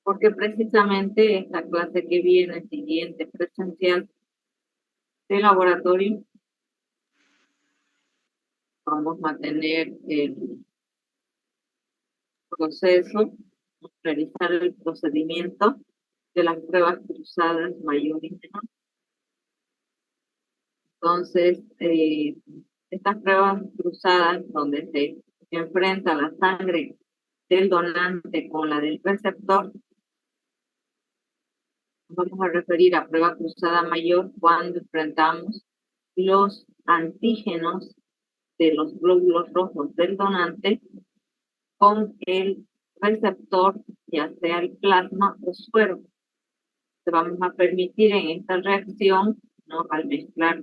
porque precisamente esta clase que viene, siguiente, presencial de laboratorio, vamos a tener el proceso, realizar el procedimiento de las pruebas cruzadas mayor y menor. Entonces, estas pruebas cruzadas donde se enfrenta la sangre del donante con la del receptor, vamos a referir a prueba cruzada mayor cuando enfrentamos los antígenos de los glóbulos rojos del donante con el receptor, ya sea el plasma o suero. Te vamos a permitir en esta reacción, ¿no?, al mezclar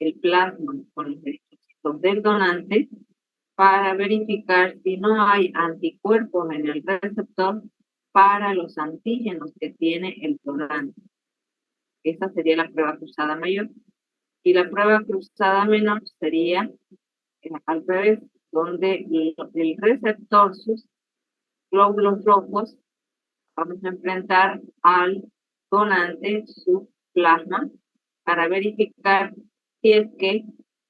el plasma con los eritrocitos del donante, para verificar si no hay anticuerpos en el receptor para los antígenos que tiene el donante. Esa sería la prueba cruzada mayor. Y la prueba cruzada menor sería al revés, donde el receptor, sus glóbulos rojos, vamos a enfrentar al donante, su plasma, para verificar si es que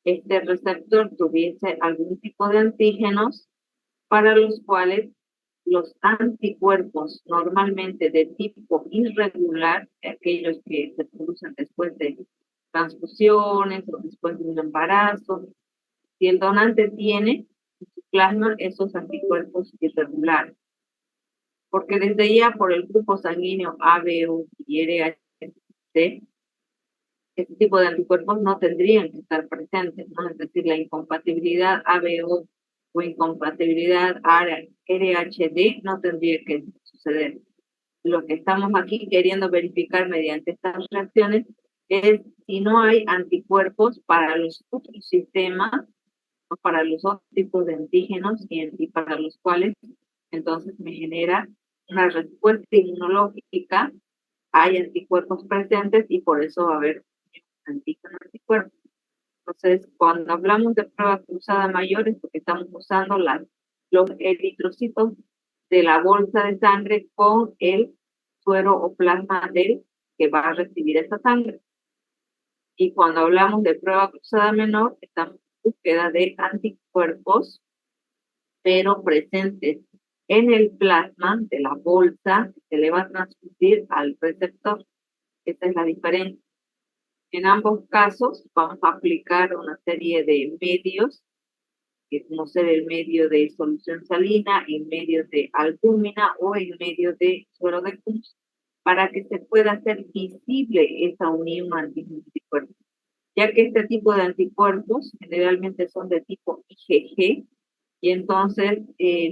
este receptor tuviese algún tipo de antígenos para los cuales los anticuerpos normalmente de tipo irregular, aquellos que se producen después de transfusiones o después de un embarazo, si el donante tiene en su plasma esos anticuerpos irregulares, porque desde ya por el grupo sanguíneo ABO y RH, este tipo de anticuerpos no tendrían que estar presentes, ¿no? Es decir, la incompatibilidad ABO o incompatibilidad RHD no tendría que suceder. Lo que estamos aquí queriendo verificar mediante estas reacciones es si no hay anticuerpos para los otros sistemas o para los otros tipos de antígenos y para los cuales entonces me genera una respuesta inmunológica, hay anticuerpos presentes y por eso va a haber anticuerpos. Entonces, cuando hablamos de prueba cruzada mayor, es porque estamos usando los eritrocitos de la bolsa de sangre con el suero o plasma del que va a recibir esa sangre. Y cuando hablamos de prueba cruzada menor, estamos en búsqueda de anticuerpos, pero presentes en el plasma de la bolsa que se le va a transmitir al receptor. Esa es la diferencia. En ambos casos vamos a aplicar una serie de medios, que como ser el medio de solución salina, el medio de albúmina o el medio de suero de Kuhn, para que se pueda hacer visible esa unión anticuerpo, ya que este tipo de anticuerpos generalmente son de tipo IgG y entonces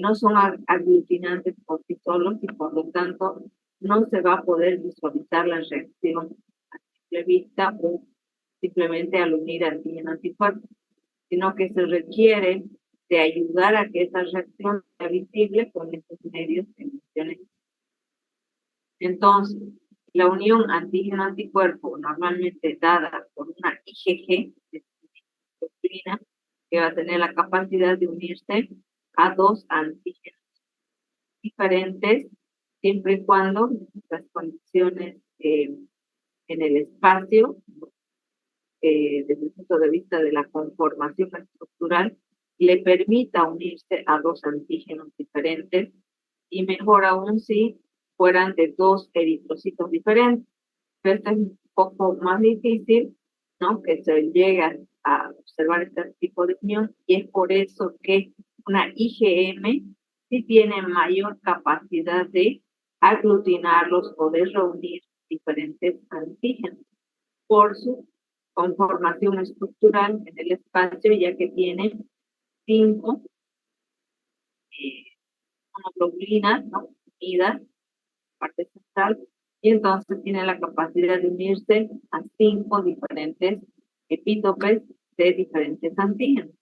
no son aglutinantes por sí solos y por lo tanto no se va a poder visualizar la reacción a simple vista o simplemente al unir antígeno anticuerpo, sino que se requiere de ayudar a que esa reacción sea visible con estos medios de emisión. Entonces, la unión antígeno-anticuerpo normalmente dada por una IgG, proteína, que va a tener la capacidad de unirse a dos antígenos diferentes, siempre y cuando las condiciones en el espacio, desde el punto de vista de la conformación estructural, le permita unirse a dos antígenos diferentes, y mejor aún si fueran de dos eritrocitos diferentes. Pero esto es un poco más difícil, ¿no?, que se llegue a observar este tipo de unión, y es por eso que una IgM sí tiene mayor capacidad de aglutinarlos o de reunir diferentes antígenos por su conformación estructural en el espacio, ya que tiene 5 monoglobulinas, ¿no?, unidas, parte central, y entonces tiene la capacidad de unirse a 5 diferentes epítopes de diferentes antígenos.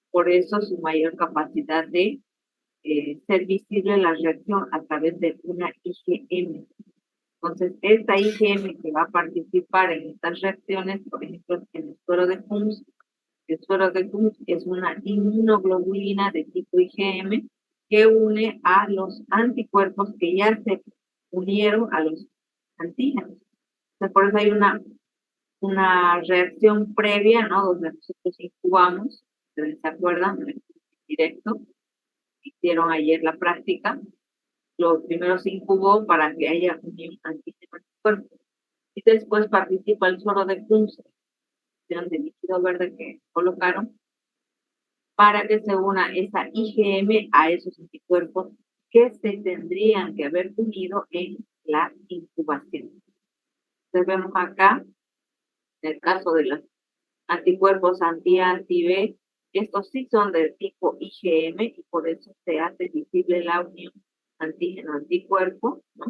Por eso su mayor capacidad de ser visible la reacción a través de una IgM. Entonces, esta IgM que va a participar en estas reacciones, por ejemplo, en el suero de Kuhn, el suero de Kuhn es una inmunoglobulina de tipo IgM que une a los anticuerpos que ya se unieron a los antígenos. Entonces, por eso hay una reacción previa, ¿no? Donde nosotros incubamos, ¿ustedes se acuerdan? En el directo, hicieron ayer la práctica. Lo primero se incubó para que haya unión antígeno-anticuerpo. Y después participa el suero de Kunz, de líquido verde que colocaron, para que se una esa IgM a esos anticuerpos que se tendrían que haber unido en la incubación. Entonces vemos acá, en el caso de los anticuerpos anti-A, anti-B, estos sí son del tipo IgM y por eso se hace visible la unión antígeno-anticuerpo, ¿no?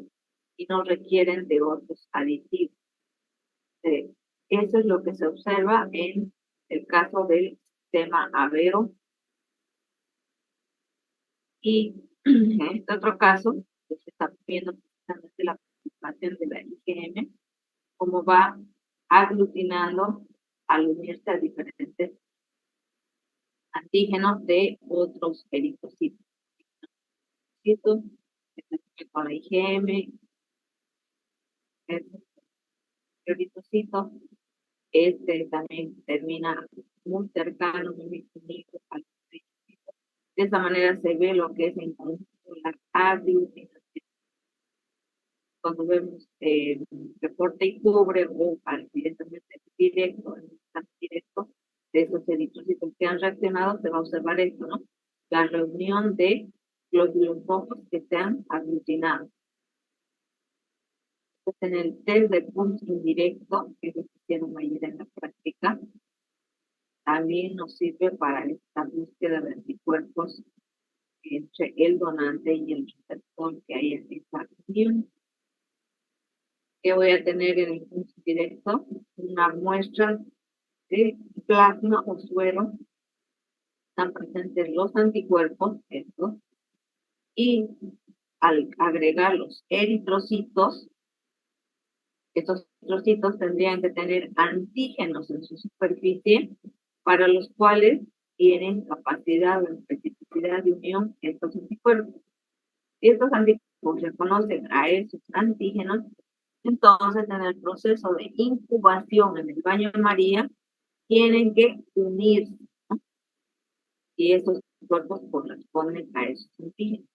Y no requieren de otros aditivos. Eso es lo que se observa en el caso del sistema Avero. Y en este otro caso, pues se está viendo precisamente la participación de la IgM, cómo va aglutinando al unirse a diferentes antígenos de otros eritrocitos. Con la IgM, el eritrocito, también termina muy cercano, muy unido al eritrocito. De esa manera se ve lo que es en conjunto la aglutinación. Cuando vemos reporte y cubre o directamente directo, directo de esos eritrocitos que han reaccionado, se va a observar esto, ¿no? La reunión de glóbulos rojos que se han aglutinado. Pues en el test de punto indirecto, que lo hicieron ayer en la práctica, también nos sirve para esta búsqueda de anticuerpos entre el donante y el receptor que hay en esta unión. Que voy a tener en el punto directo una muestra de plasma o suero, están presentes los anticuerpos, estos, y al agregar los eritrocitos, estos eritrocitos tendrían que tener antígenos en su superficie, para los cuales tienen capacidad o especificidad de unión estos anticuerpos. Si estos anticuerpos reconocen a esos antígenos, entonces en el proceso de incubación en el baño de María, tienen que unirse, ¿no? Y esos cuerpos corresponden a esos antígenos.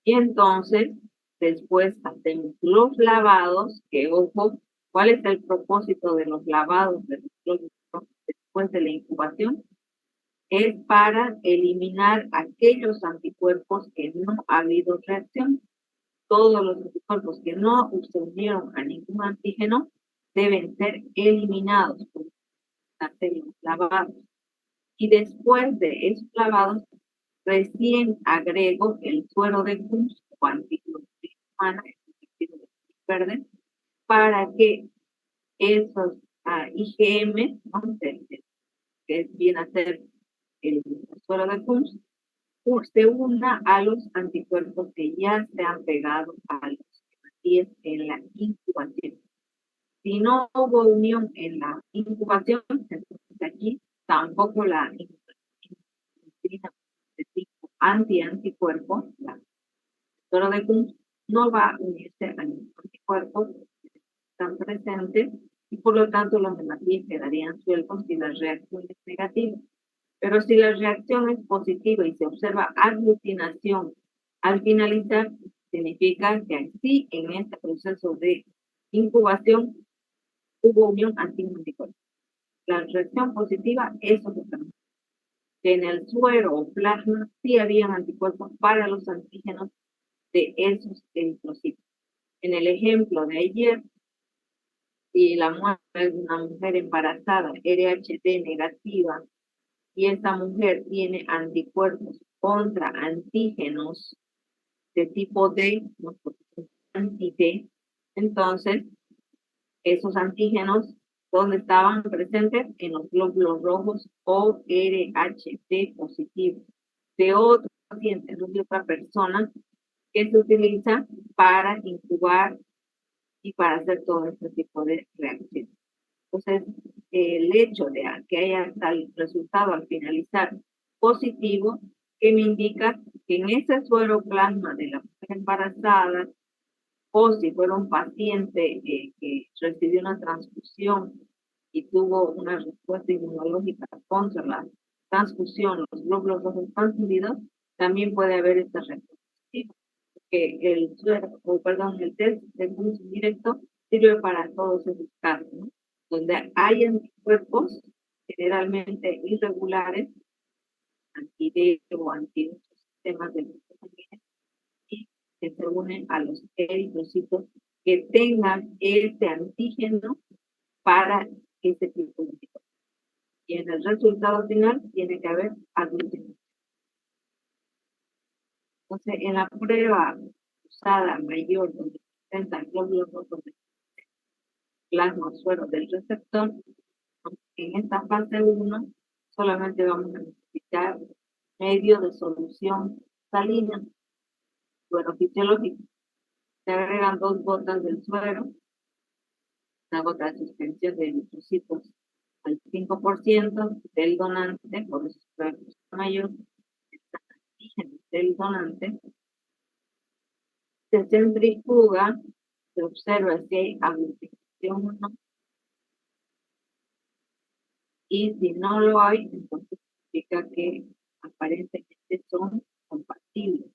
Y entonces, después hacemos los lavados, que ojo, ¿cuál es el propósito de los lavados de los glóbulos después de la incubación? Es para eliminar aquellos anticuerpos que no ha habido reacción. Todos los anticuerpos que no se unieron a ningún antígeno deben ser eliminados por los lavados. Y después de esos lavados, recién agrego el suero de Kunz o antígeno humana, verde, para que esos IgM, ¿no? Que viene a ser el suero de Kunz, se una a los anticuerpos que ya se han pegado a los hematíes en la incubación. Si no hubo unión en la incubación, entonces aquí tampoco la insulina de tipo anticuerpo, la suero de Kunz, no va a unirse a ningún anticuerpo que están presentes y por lo tanto los hematíes quedarían sueltos si la reacción es negativa. Pero si la reacción es positiva y se observa aglutinación al finalizar, significa que aquí en este proceso de incubación hubo unión antígeno-anticuerpo. La reacción positiva, eso se permite. En el suero o plasma sí habían anticuerpos para los antígenos de esos eritrocitos. En el ejemplo de ayer, si la muestra es una mujer embarazada, RHD negativa, y esta mujer tiene anticuerpos contra antígenos de tipo D, ¿no? Anti-D, entonces esos antígenos, ¿dónde estaban presentes? En los glóbulos rojos o RHD positivo de otro paciente, de otra persona, que se utiliza para incubar y para hacer todo este tipo de reacciones. Entonces, el hecho de que haya tal resultado al finalizar positivo, que me indica que en ese suero plasma de la mujer embarazada o si fuera un paciente que recibió una transfusión y tuvo una respuesta inmunológica contra la transfusión, los glóbulos rojos transfundidos, también puede haber esta respuesta. Que el suero, o perdón, el test de pulso directo sirve para todos esos casos, ¿no? Donde hay anticuerpos generalmente irregulares, anti-D o anti sistemas de y que se unen a los eritrocitos que tengan este antígeno para ese tipo de tipo. Y en el resultado final tiene que haber aglutinación. Entonces, en la prueba usada mayor, donde se presentan glóbulos rojos de plasma o suero del receptor, en esta fase 1 solamente vamos a necesitar medio de solución salina, suero fisiológico. Se agregan 2 gotas del suero, una gota de suspensión de eritrocitos al 5% del donante, por eso es mayor, del donante, se centrifuga, se observa si hay aglutinación o no, y si no lo hay, entonces significa que aparentemente son compatibles.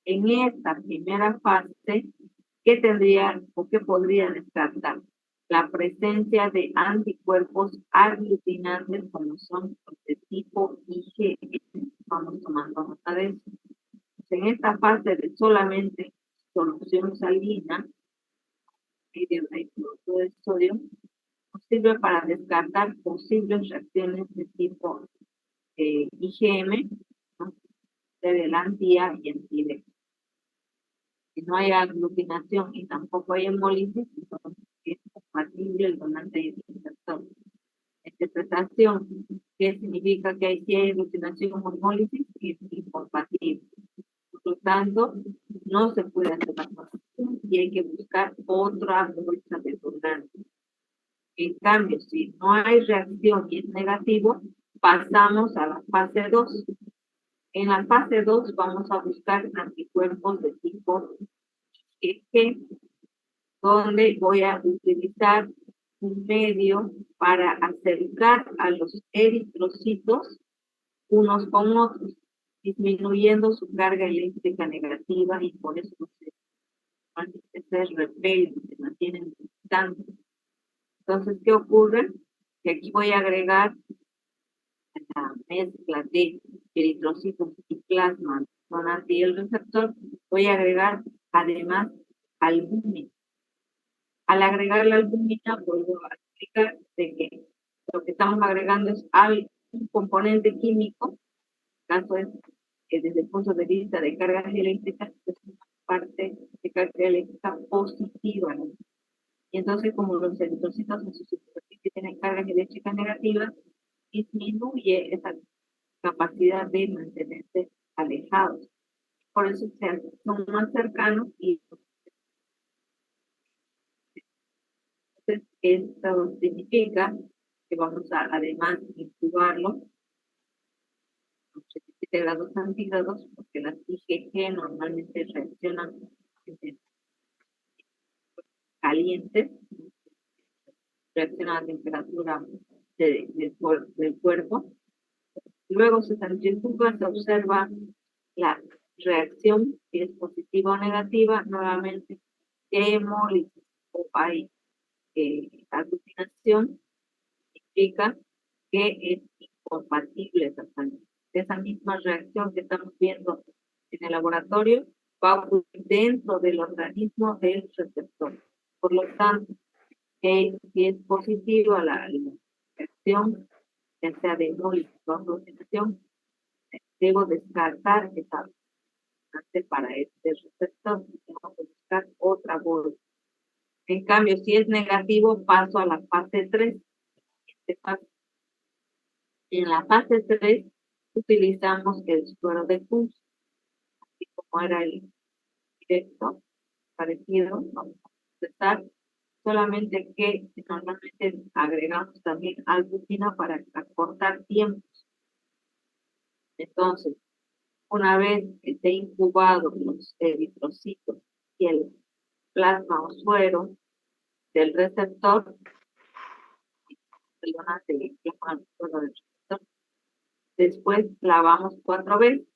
En esta primera fase, ¿qué tendrían o qué podría descartar? La presencia de anticuerpos aglutinantes como son los de tipo IgM. Vamos tomando nota de eso. En esta fase de solamente solución salina, medio de sodio, nos sirve para descartar posibles reacciones de tipo IgM, ¿no? Del anti-A y anti-D. Si no hay aglutinación y tampoco hay hemólisis, entonces es compatible el donante y el receptor. Interpretación, ¿qué significa que si hay aglutinación o hemólisis? Es incompatible. Por lo tanto, no se puede hacer la transfusión y hay que buscar otra bolsa de donante. En cambio, si no hay reacción y es negativo, pasamos a la fase 2. En la fase 2 vamos a buscar anticuerpos de tipo G, donde voy a utilizar un medio para acercar a los eritrocitos unos con otros, disminuyendo su carga eléctrica negativa y por eso se repelen, se mantienen distantes. Entonces, ¿qué ocurre? Que aquí voy a agregar la mezcla de eritrocitos y plasma donante y el receptor, voy a agregar además albúmina. Al agregar la albúmina, vuelvo a explicar de que lo que estamos agregando es un componente químico, en caso es que desde el punto de vista de cargas eléctricas, es una parte de carga eléctrica positiva, ¿no? Y entonces, como los eritrocitos en su superficie tienen cargas eléctricas negativas, disminuye esa capacidad de mantenerse alejados. Por eso son más cercanos y entonces esto significa que vamos a además incubarlo a 87 grados centígrados porque las IgG normalmente reaccionan calientes, reaccionan a temperatura del cuerpo. Luego se centrifuga, se observa la reacción, si es positiva o negativa, nuevamente hemólisis o hay aglutinación, significa que es incompatible exactamente. Esa misma reacción que estamos viendo en el laboratorio va a ocurrir dentro del organismo del receptor. Por lo tanto, si es positiva la reacción, ya sea de hemólisis o aglutinación, debo descartar esa para este receptor y tengo que buscar otra bolsa. En cambio, si es negativo, paso a la fase 3. En la fase 3 utilizamos el suero de pus, así como era el directo, parecido, vamos a empezar, solamente que normalmente agregamos también albúmina para acortar tiempos. Entonces, Una vez que esté incubado los eritrocitos y el plasma o suero del receptor, después lavamos 4 veces,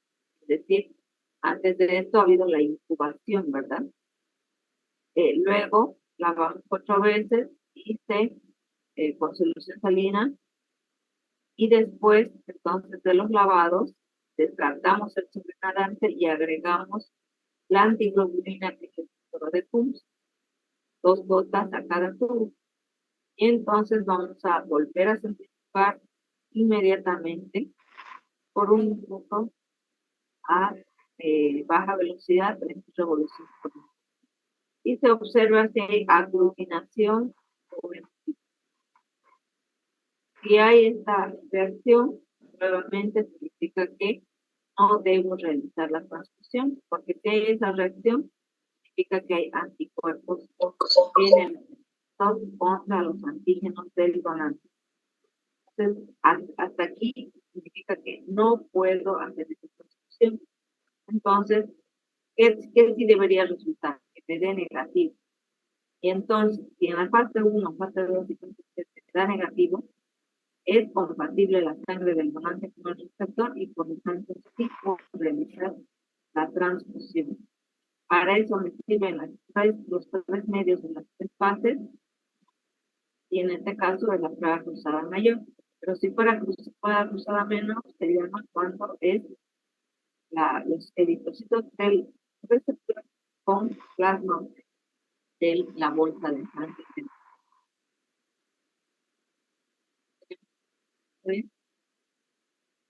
es decir, antes de esto ha habido la incubación, ¿verdad? Luego lavamos 4 veces y con solución salina, y después entonces de los lavados descartamos el sobrenadante y agregamos la antiglobulina, que es el suero de Coombs, 2 gotas a cada tubo. Y entonces vamos a volver a centrifugar inmediatamente por un minuto a baja velocidad, 30 revoluciones por minuto. Y se observa si hay aglutinación o si hay esta reacción, nuevamente significa que no debo realizar la transfusión, porque si hay esa reacción, significa que hay anticuerpos en el receptor contra los antígenos del donante. Entonces, hasta aquí significa que no puedo hacer esa transfusión. Entonces, ¿qué sí debería resultar? Que me dé negativo. Y entonces, si en la fase 1, fase 2 y fase 3 me da negativo, es compatible la sangre del donante con el receptor y por lo tanto sí puedo realizar la transfusión. Para eso me sirven los 3 medios de las 3 fases, y en este caso es la prueba cruzada mayor. Pero si fuera cruzada menor, sería más cuando es los eritrocitos del receptor con plasma de la bolsa de sangre.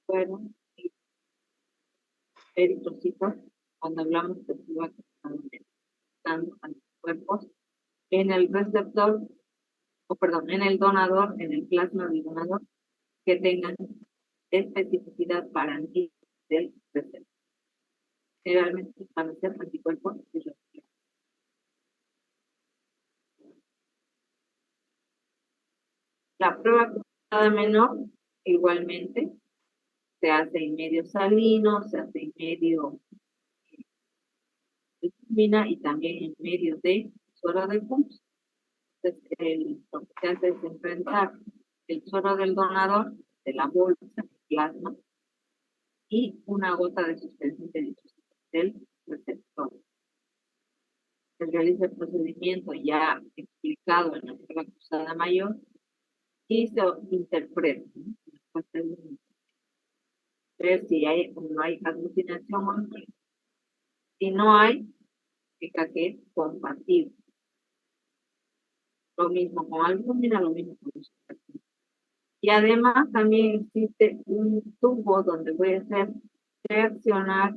Fueron eritrocitos cuando hablamos de prueba cruzada anticuerpos en el receptor, o perdón, en el donador, en el plasma del donador, que tengan especificidad para antígenos del receptor. Generalmente van a ser anticuerpos irreversibles. La prueba cruzada menor, igualmente, se hace en medio salino, se hace en medio de turbina y también en medio de suero de Coombs. Entonces, lo que se hace es enfrentar el suero del donador, de la bolsa de plasma, y una gota de suspensión de del receptor. Se realiza el procedimiento ya explicado en la prueba cruzada mayor y se interpreta, ¿no? Ver si hay o no hay aglutinación o no. Si no hay, significa que es compatible. Lo mismo con albúmina, lo mismo con los. Y además también existe un tubo donde voy a hacer reaccionar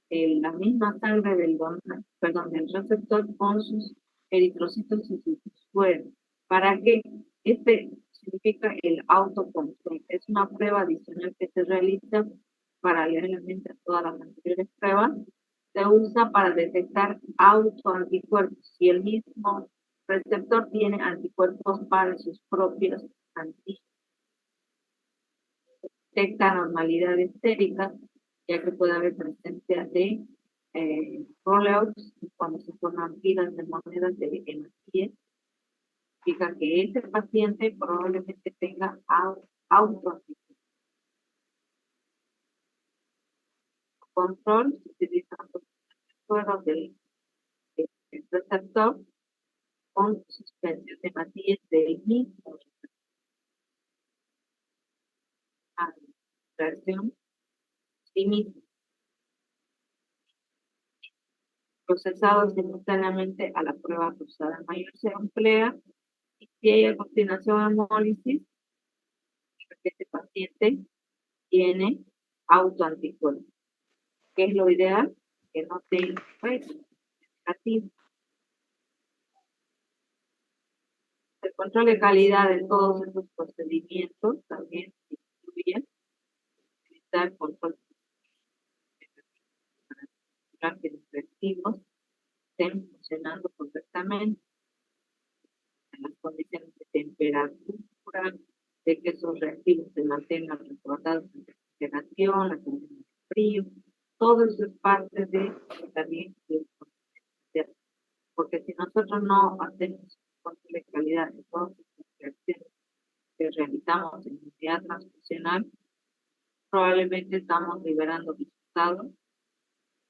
la misma sangre del donante, perdón, del receptor con sus eritrocitos y sus sueros. ¿Para qué? Este significa el autocontrol. Es una prueba adicional que se realiza paralelamente a todas las anteriores pruebas. Se usa para detectar autoanticuerpos. Si el mismo receptor tiene anticuerpos para sus propios antígenos, detecta anormalidades séricas, ya que puede haber presencia de rollouts cuando se forman pilas de monedas de hematía. Significa que ese paciente probablemente tenga autoanticuerpos. Control se utiliza suero del receptor con suspensión de hematía del mismo reacción sí mismo, procesado simultáneamente a la prueba cruzada mayor. Se emplea y si hay a continuación hemólisis, que este paciente tiene autoanticuerpos. ¿Qué es lo ideal? Que no tenga negativo. El control de calidad de todos estos procedimientos también incluye utilizar control para que los reactivos estén funcionando correctamente en las condiciones de temperatura, de que esos reactivos se mantengan resguardados en refrigeración, la condición de frío, todo eso es parte de también porque si nosotros no hacemos control de calidad de todas las reacciones que realizamos en unidad transfusional, probablemente estamos liberando resultados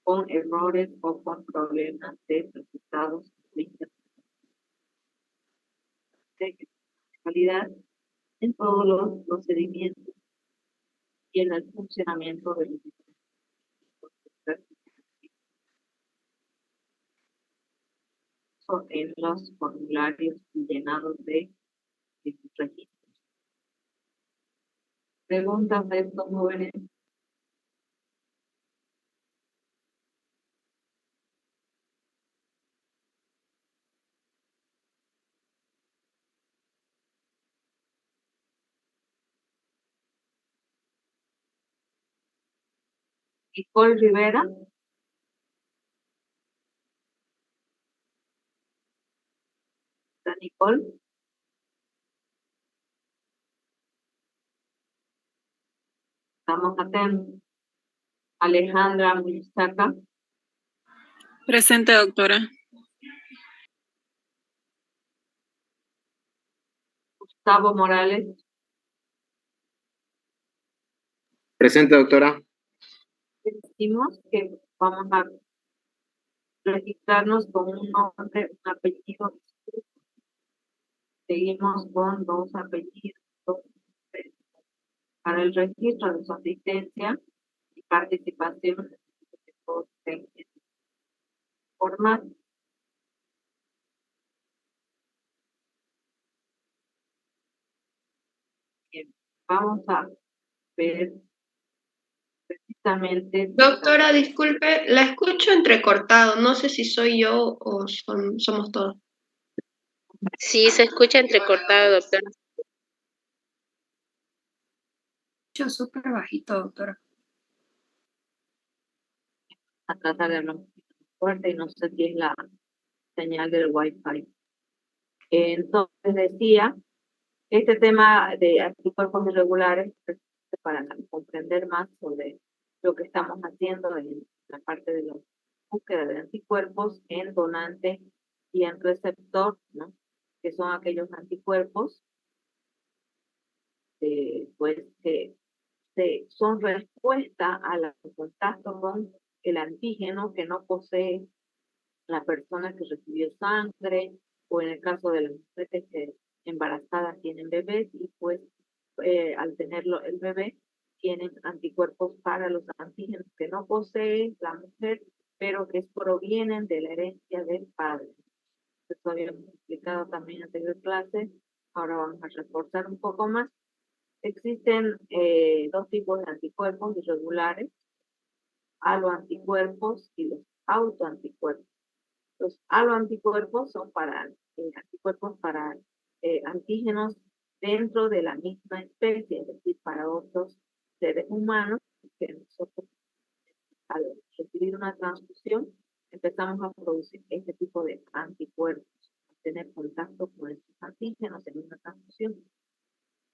con errores o con problemas de resultados de calidad en todos los procedimientos y en el funcionamiento de los en los formularios llenados de registros. Preguntas de estos jóvenes. Nicole Rivera. Nicole. Estamos atentos. Alejandra Muizaca. Presente, doctora. Gustavo Morales. Presente, doctora. Decimos que vamos a registrarnos con un nombre, un apellido. Seguimos con dos apellidos para el registro de su asistencia y participación en formal. Bien, vamos a ver precisamente. Doctora, disculpe, la escucho entrecortado. No sé si soy yo o somos todos. Sí, se escucha entrecortado, doctora. Yo súper bajito, doctora. A tratar de hablar fuerte y no sé si es la señal del Wi-Fi. Entonces decía, este tema de anticuerpos irregulares, para comprender más sobre lo que estamos haciendo en la parte de la búsqueda de anticuerpos en donante y en receptor, ¿no? Que son aquellos anticuerpos pues que son respuesta al contacto con el antígeno que no posee la persona que recibió sangre, o en el caso de las mujeres que embarazadas tienen bebés y pues al tenerlo el bebé tienen anticuerpos para los antígenos que no posee la mujer, pero que provienen de la herencia del padre. Esto habíamos explicado también en anterior clase, ahora vamos a reforzar un poco más. Existen dos tipos de anticuerpos irregulares, aloanticuerpos y los autoanticuerpos. Los aloanticuerpos son para anticuerpos para antígenos dentro de la misma especie, es decir, para otros seres humanos, que nosotros al recibir una transfusión empezamos a producir este tipo de anticuerpos, a tener contacto con estos antígenos en una transfusión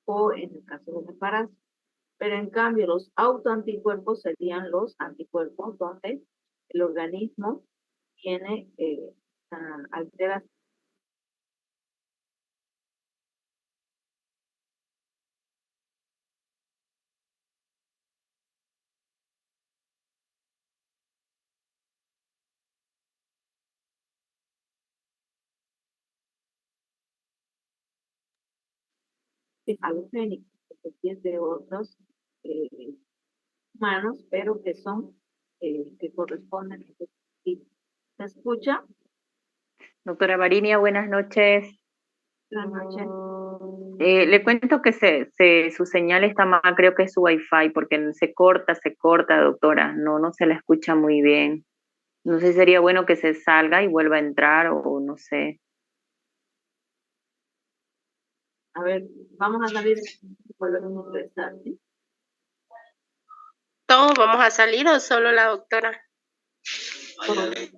o en el caso del embarazo. Pero en cambio los autoanticuerpos serían los anticuerpos donde el organismo tiene alteraciones alogénicos, es decir, de otros humanos, pero que son, que corresponden a este tipo. ¿Se escucha? Doctora Marinia, buenas noches. Buenas noches. Le cuento que su señal está mal, creo que es su Wi-Fi, porque se corta, doctora. No se la escucha muy bien. No sé si sería bueno que se salga y vuelva a entrar o no sé. A ver, vamos a salir y volvemos a ingresar, ¿sí? ¿Todos vamos a salir o solo la doctora? Todos.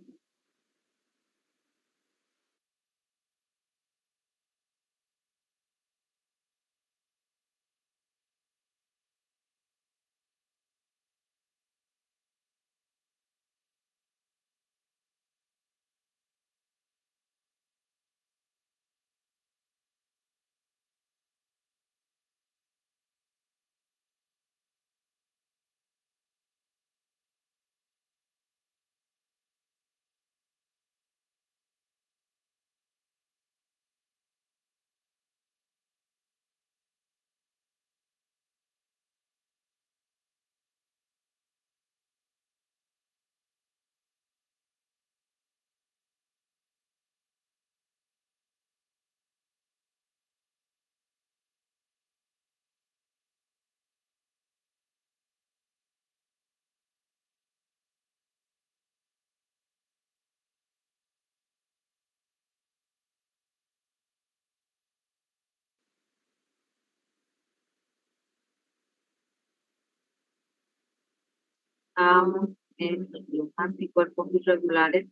Estamos en los anticuerpos irregulares.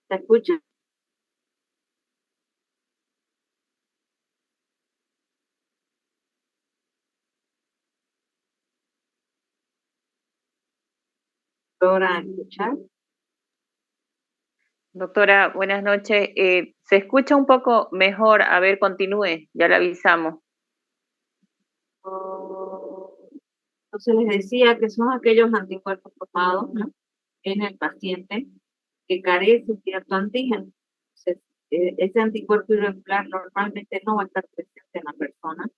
¿Se escucha? ¿Logra escuchar? Doctora, buenas noches. Se escucha un poco mejor. A ver, continúe. Ya le avisamos. Entonces les decía que son aquellos anticuerpos formados, ¿no?, en el paciente que carece de cierto antígeno. Entonces, ese anticuerpo irregular normalmente no va a estar presente en la persona,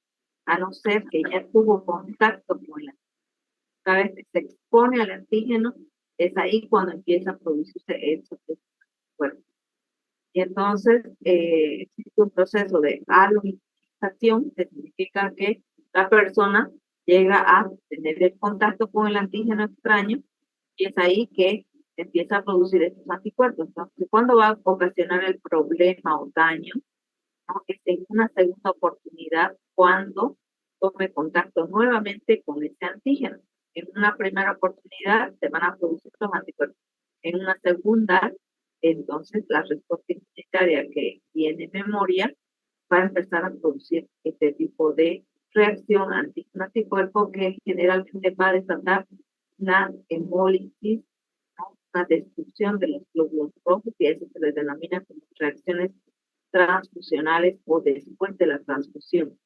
a no ser que ya tuvo contacto con el antígeno. Cada vez que se expone al antígeno, es ahí cuando empieza a producirse ese anticuerpo. Y entonces existe un proceso de alonización, que significa que la persona llega a tener el contacto con el antígeno extraño y es ahí que empieza a producir estos anticuerpos. Entonces, ¿cuándo va a ocasionar el problema o daño? ¿No? Es en una segunda oportunidad cuando tome contacto nuevamente con ese antígeno. En una primera oportunidad se van a producir los anticuerpos. En una segunda, entonces la respuesta inmunitaria que tiene memoria va a empezar a producir este tipo de reacción ante un anticuerpo que generalmente va a desatar una hemólisis, ¿no?, una destrucción de los glóbulos rojos, y a eso se les denomina como reacciones transfusionales o después de la transfusión.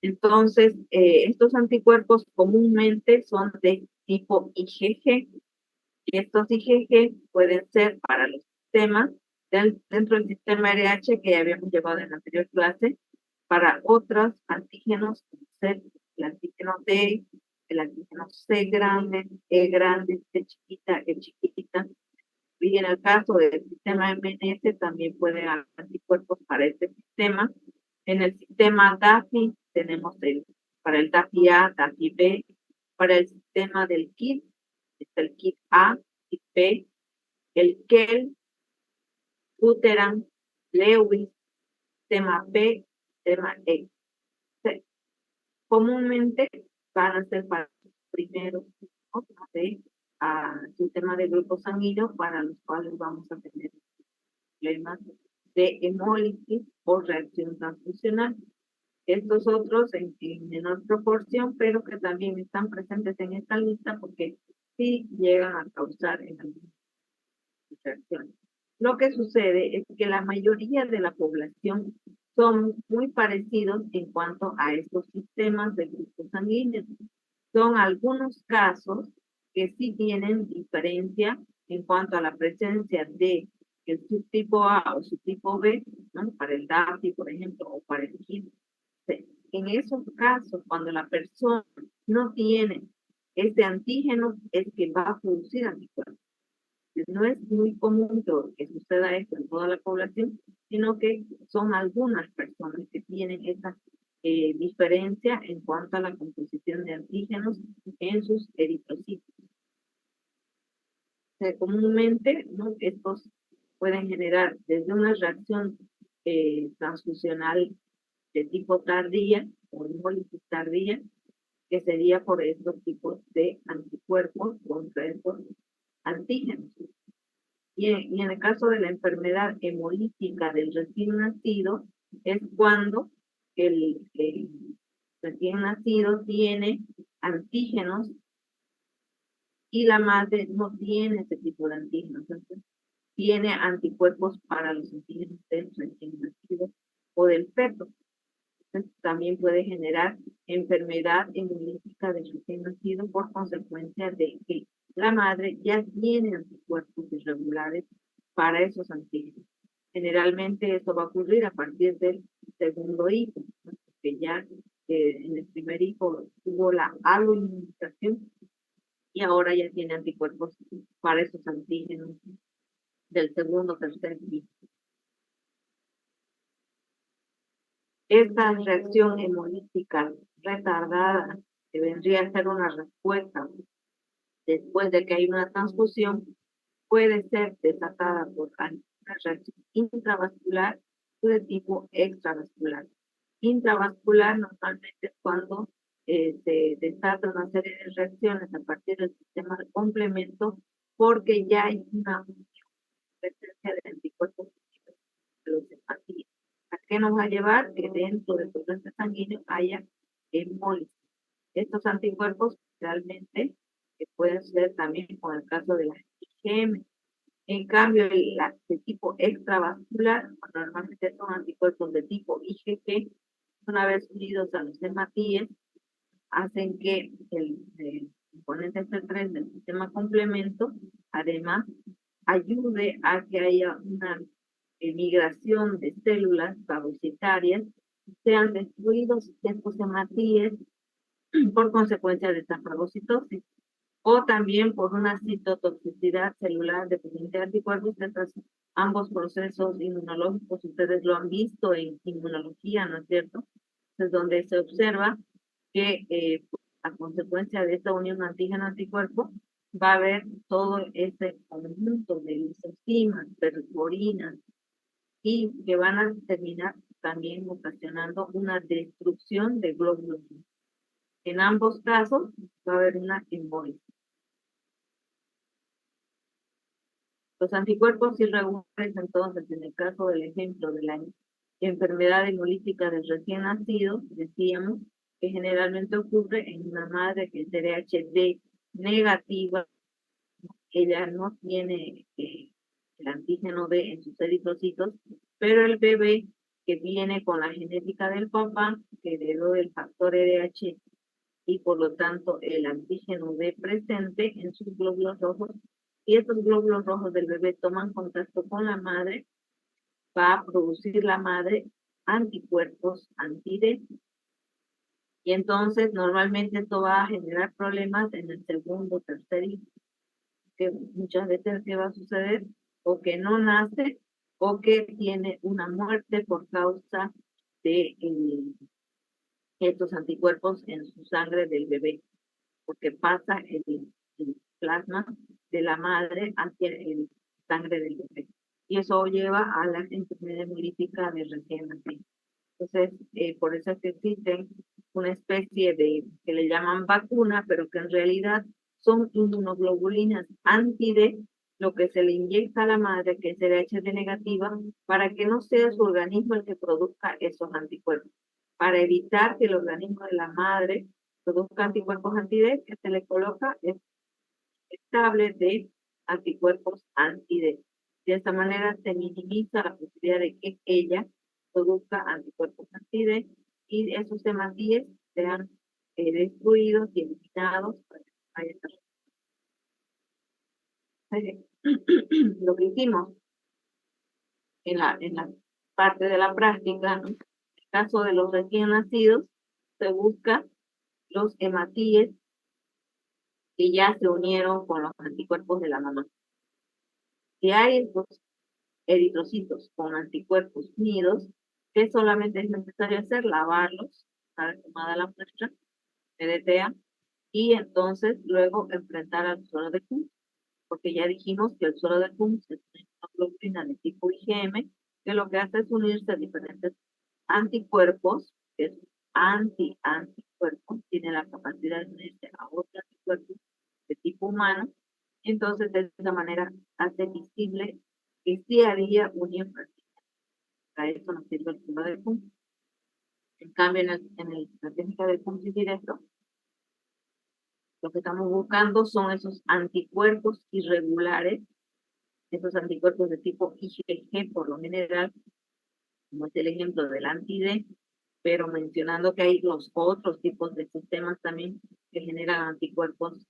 Entonces, estos anticuerpos comúnmente son de tipo IgG, y estos IgG pueden ser para los sistemas dentro del sistema RH que ya habíamos llevado en la anterior clase, para otros antígenos, el antígeno D, el antígeno C grande, C chiquita, E chiquita, y en el caso del sistema MNS también puede haber anticuerpos para este sistema. En el sistema DAFI tenemos para el DAFI A, DAFI B, para el sistema del KIT, está el KIT A, KIT B, el KEL, Uteran, Lewis, sistema B, sistema E. Comúnmente van a ser para los primeros tipos de sistema de grupo sanguíneo, para los cuales vamos a tener problemas de hemólisis o reacción transfusional. Estos otros en menor proporción, pero que también están presentes en esta lista porque sí llegan a causar en algunas reacciones. Lo que sucede es que la mayoría de la población son muy parecidos en cuanto a estos sistemas de grupos sanguíneos. Son algunos casos que sí tienen diferencia en cuanto a la presencia de el subtipo A o subtipo B, ¿no?, para el DAPI, por ejemplo, o para el KIT. En esos casos, cuando la persona no tiene este antígeno, es que va a producir anticuerpos. No es muy común que suceda esto en toda la población, sino que son algunas personas que tienen esta diferencia en cuanto a la composición de antígenos en sus eritrocitos. Comúnmente, ¿no?, estos pueden generar desde una reacción transfusional de tipo tardía o hemólisis tardía, que sería por estos tipos de anticuerpos contra estos antígenos. Y en el caso de la enfermedad hemolítica del recién nacido, es cuando el recién nacido tiene antígenos y la madre no tiene ese tipo de antígenos. Entonces, tiene anticuerpos para los antígenos del recién nacido o del feto. Entonces, también puede generar enfermedad hemolítica del recién nacido por consecuencia de que la madre ya tiene anticuerpos irregulares para esos antígenos. Generalmente esto va a ocurrir a partir del segundo hijo, ¿no?, porque ya en el primer hijo tuvo la aloinmunización y ahora ya tiene anticuerpos para esos antígenos del segundo o tercer hijo. Esta reacción hemolítica retardada, que vendría a ser una respuesta después de que hay una transfusión, puede ser desatada por una reacción intravascular o de tipo extravascular. Intravascular normalmente es cuando se desata una serie de reacciones a partir del sistema de complemento porque ya hay una presencia de anticuerpos de los hepatitis. ¿A qué nos va a llevar? Que dentro del torrente sanguíneo haya hemólisis. Estos anticuerpos realmente pueden ser también con el caso de la IgM. En cambio, de tipo extravascular, normalmente son anticuerpos de tipo IgG, una vez unidos a los hematíes, hacen que el componente C3 del sistema complemento, además, ayude a que haya una migración de células fagocitarias, sean destruidos estos hematíes por consecuencia de esta fagocitosis, o también por una citotoxicidad celular dependiente de anticuerpos. Ambos procesos inmunológicos, ustedes lo han visto en inmunología, ¿no es cierto? Es donde se observa que a consecuencia de esta unión antígeno-anticuerpo va a haber todo este conjunto de lisocimas, perforinas, y que van a terminar también ocasionando una destrucción de glóbulos. En ambos casos va a haber una embolización. Los anticuerpos irregulares, entonces, en el caso del ejemplo de la enfermedad hemolítica del recién nacido, decíamos que generalmente ocurre en una madre que es TDHD negativa, ella no tiene el antígeno D en sus eritrocitos, pero el bebé que viene con la genética del papá, que heredó el factor RH y por lo tanto el antígeno D presente en sus glóbulos rojos, y estos glóbulos rojos del bebé toman contacto con la madre, va a producir la madre anticuerpos anti-D. Y entonces normalmente esto va a generar problemas en el segundo o tercer hijo, que muchas veces ¿qué va a suceder? O que no nace o que tiene una muerte por causa de estos anticuerpos en su sangre del bebé, porque pasa el plasma de la madre hacia el sangre del bebé. Y eso lleva a la enfermedad hemolítica de recién nacido. Entonces, por eso es que existen una especie de, que le llaman vacuna, pero que en realidad son inmunoglobulinas anti-D, lo que se le inyecta a la madre, que es HD negativa, para que no sea su organismo el que produzca esos anticuerpos, para evitar que el organismo de la madre produzca anticuerpos anti-D, que se le coloca es estable de anticuerpos anti-D. De esta manera se minimiza la posibilidad de que ella produzca anticuerpos anti-D y esos hematíes sean destruidos y eliminados para que haya esta lo que hicimos en la parte de la práctica, ¿no? En el caso de los recién nacidos, se busca los hematíes que ya se unieron con los anticuerpos de la mamá. Si hay estos eritrocitos con anticuerpos unidos, que solamente es necesario hacer, lavarlos, una vez tomada la muestra, PDTA, y entonces luego enfrentar al suero de Kuhn, porque ya dijimos que el suero de Kuhn es una globulina de tipo IgM, que lo que hace es unirse a diferentes anticuerpos, que es anticuerpo, tiene la capacidad de unirse a otros anticuerpos de tipo humano, entonces de esta manera hace visible que sí había unión práctica. Para eso nos sirve el suero de Kuhn. En cambio, en la técnica del Kuhn directo, lo que estamos buscando son esos anticuerpos irregulares, esos anticuerpos de tipo IgG por lo general, como es el ejemplo del anti-D, pero mencionando que hay los otros tipos de sistemas también que generan anticuerpos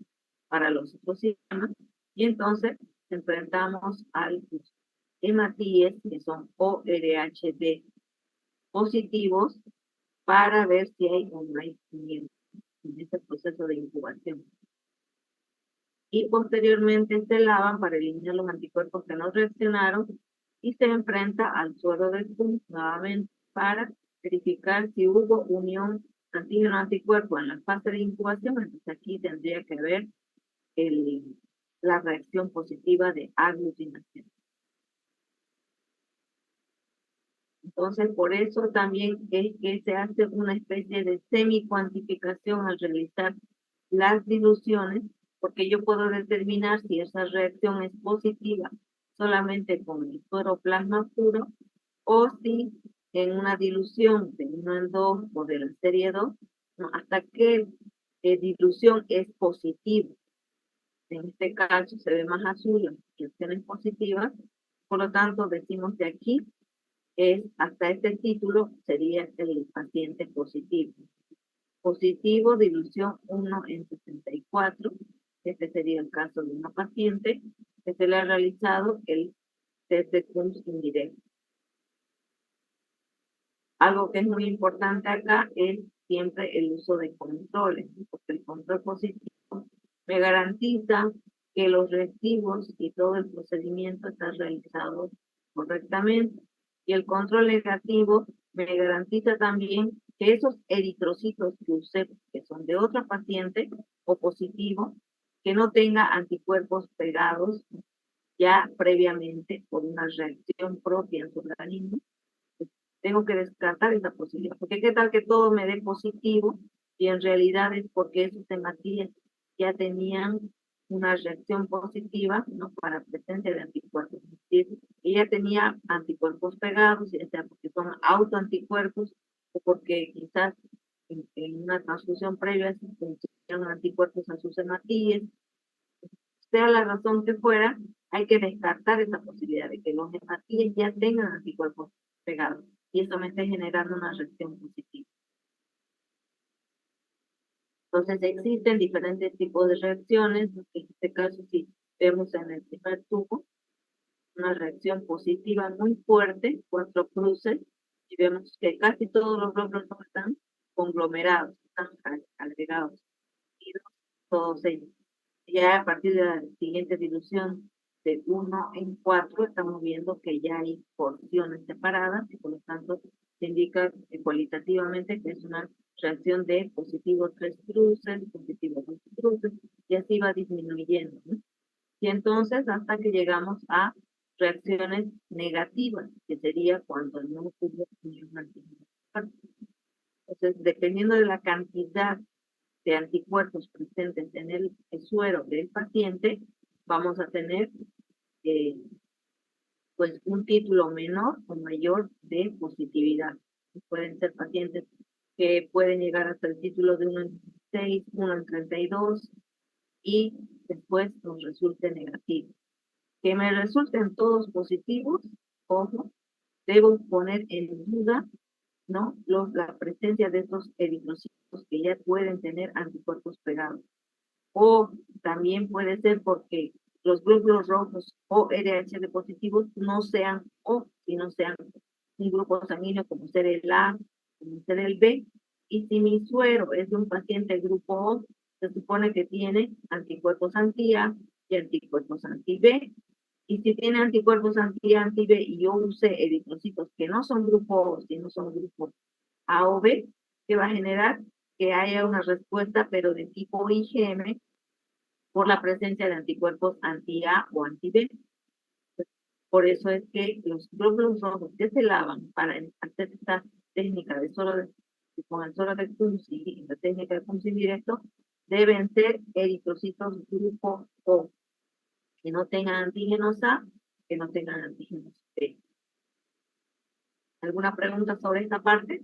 para los otros sistemas, y entonces enfrentamos al hematíes, que son ORHD positivos, para ver si hay o no hay en este proceso de incubación. Y posteriormente se lavan para eliminar los anticuerpos que no reaccionaron y se enfrenta al suero del Kuhn nuevamente para verificar si hubo unión antígeno-anticuerpo en la fase de incubación. Entonces aquí tendría que haber la reacción positiva de aglutinación. Entonces, por eso también es que se hace una especie de semi-cuantificación al realizar las diluciones, porque yo puedo determinar si esa reacción es positiva solamente con el suero plasma puro o si en una dilución de 1 en 2 o de la serie 2, ¿no? Hasta qué dilución es positiva. En este caso se ve más azul las reacciones positivas, por lo tanto decimos de aquí es hasta este título sería el paciente positivo. Positivo, dilución 1 en 64. Este sería el caso de una paciente que se le ha realizado el test de Kunz indirecto. Algo que es muy importante acá es siempre el uso de controles, porque el control positivo me garantiza que los reactivos y todo el procedimiento está realizado correctamente. Y el control negativo me garantiza también que esos eritrocitos que usé, que son de otra paciente o positivo, que no tenga anticuerpos pegados ya previamente por una reacción propia en su organismo. Tengo que descartar esa posibilidad, porque qué tal que todo me dé positivo y en realidad es porque esos hematíes ya tenían una reacción positiva, ¿no? Para presencia de anticuerpos. Es decir, ella tenía anticuerpos pegados, ya sea porque son autoanticuerpos o porque quizás en una transfusión previa se pusieron anticuerpos a sus hematíes. Sea la razón que fuera, hay que descartar esa posibilidad de que los hematíes ya tengan anticuerpos pegados y eso me esté generando una reacción positiva. Entonces existen diferentes tipos de reacciones. En este caso, si vemos en el primer tubo, una reacción positiva muy fuerte, 4 cruces, y vemos que casi todos los glóbulos no están conglomerados, están agregados, todos ellos. Ya a partir de la siguiente dilución de 1 en 4, estamos viendo que ya hay porciones separadas y por lo tanto se indica cualitativamente que es una reacción de positivo 3 cruces, positivo 2 cruces, y así va disminuyendo, ¿no? Y entonces hasta que llegamos a reacciones negativas, que sería cuando no hubo ningún antígeno. Entonces, dependiendo de la cantidad de anticuerpos presentes en el suero del paciente, vamos a tener pues un título menor o mayor de positividad. Pueden ser pacientes que pueden llegar hasta el título de 1 en 6, 1 en 32 y después nos resulte negativo. Que me resulten todos positivos, ojo, debo poner en duda, ¿no? La presencia de estos eritrocitos que ya pueden tener anticuerpos pegados. O también puede ser porque los glóbulos rojos o RH positivos no sean O, sino sean un grupo sanguíneo como ser el A, como ser el B. Y si mi suero es de un paciente grupo O, se supone que tiene anticuerpos anti-A y anticuerpos anti-B. Y si tiene anticuerpos anti-A, anti-B y yo use eritrocitos que no son grupo O, sino son grupo A o B, que va a generar que haya una respuesta, pero de tipo IgM, por la presencia de anticuerpos anti-A o anti-B. Por eso es que los glóbulos rojos que se lavan para hacer esta técnica de con el suero de Kunz y la técnica de Kunz indirecto, deben ser eritrocitos grupo O, que no tengan antígenos A, que no tengan antígenos B. ¿Alguna pregunta sobre esta parte?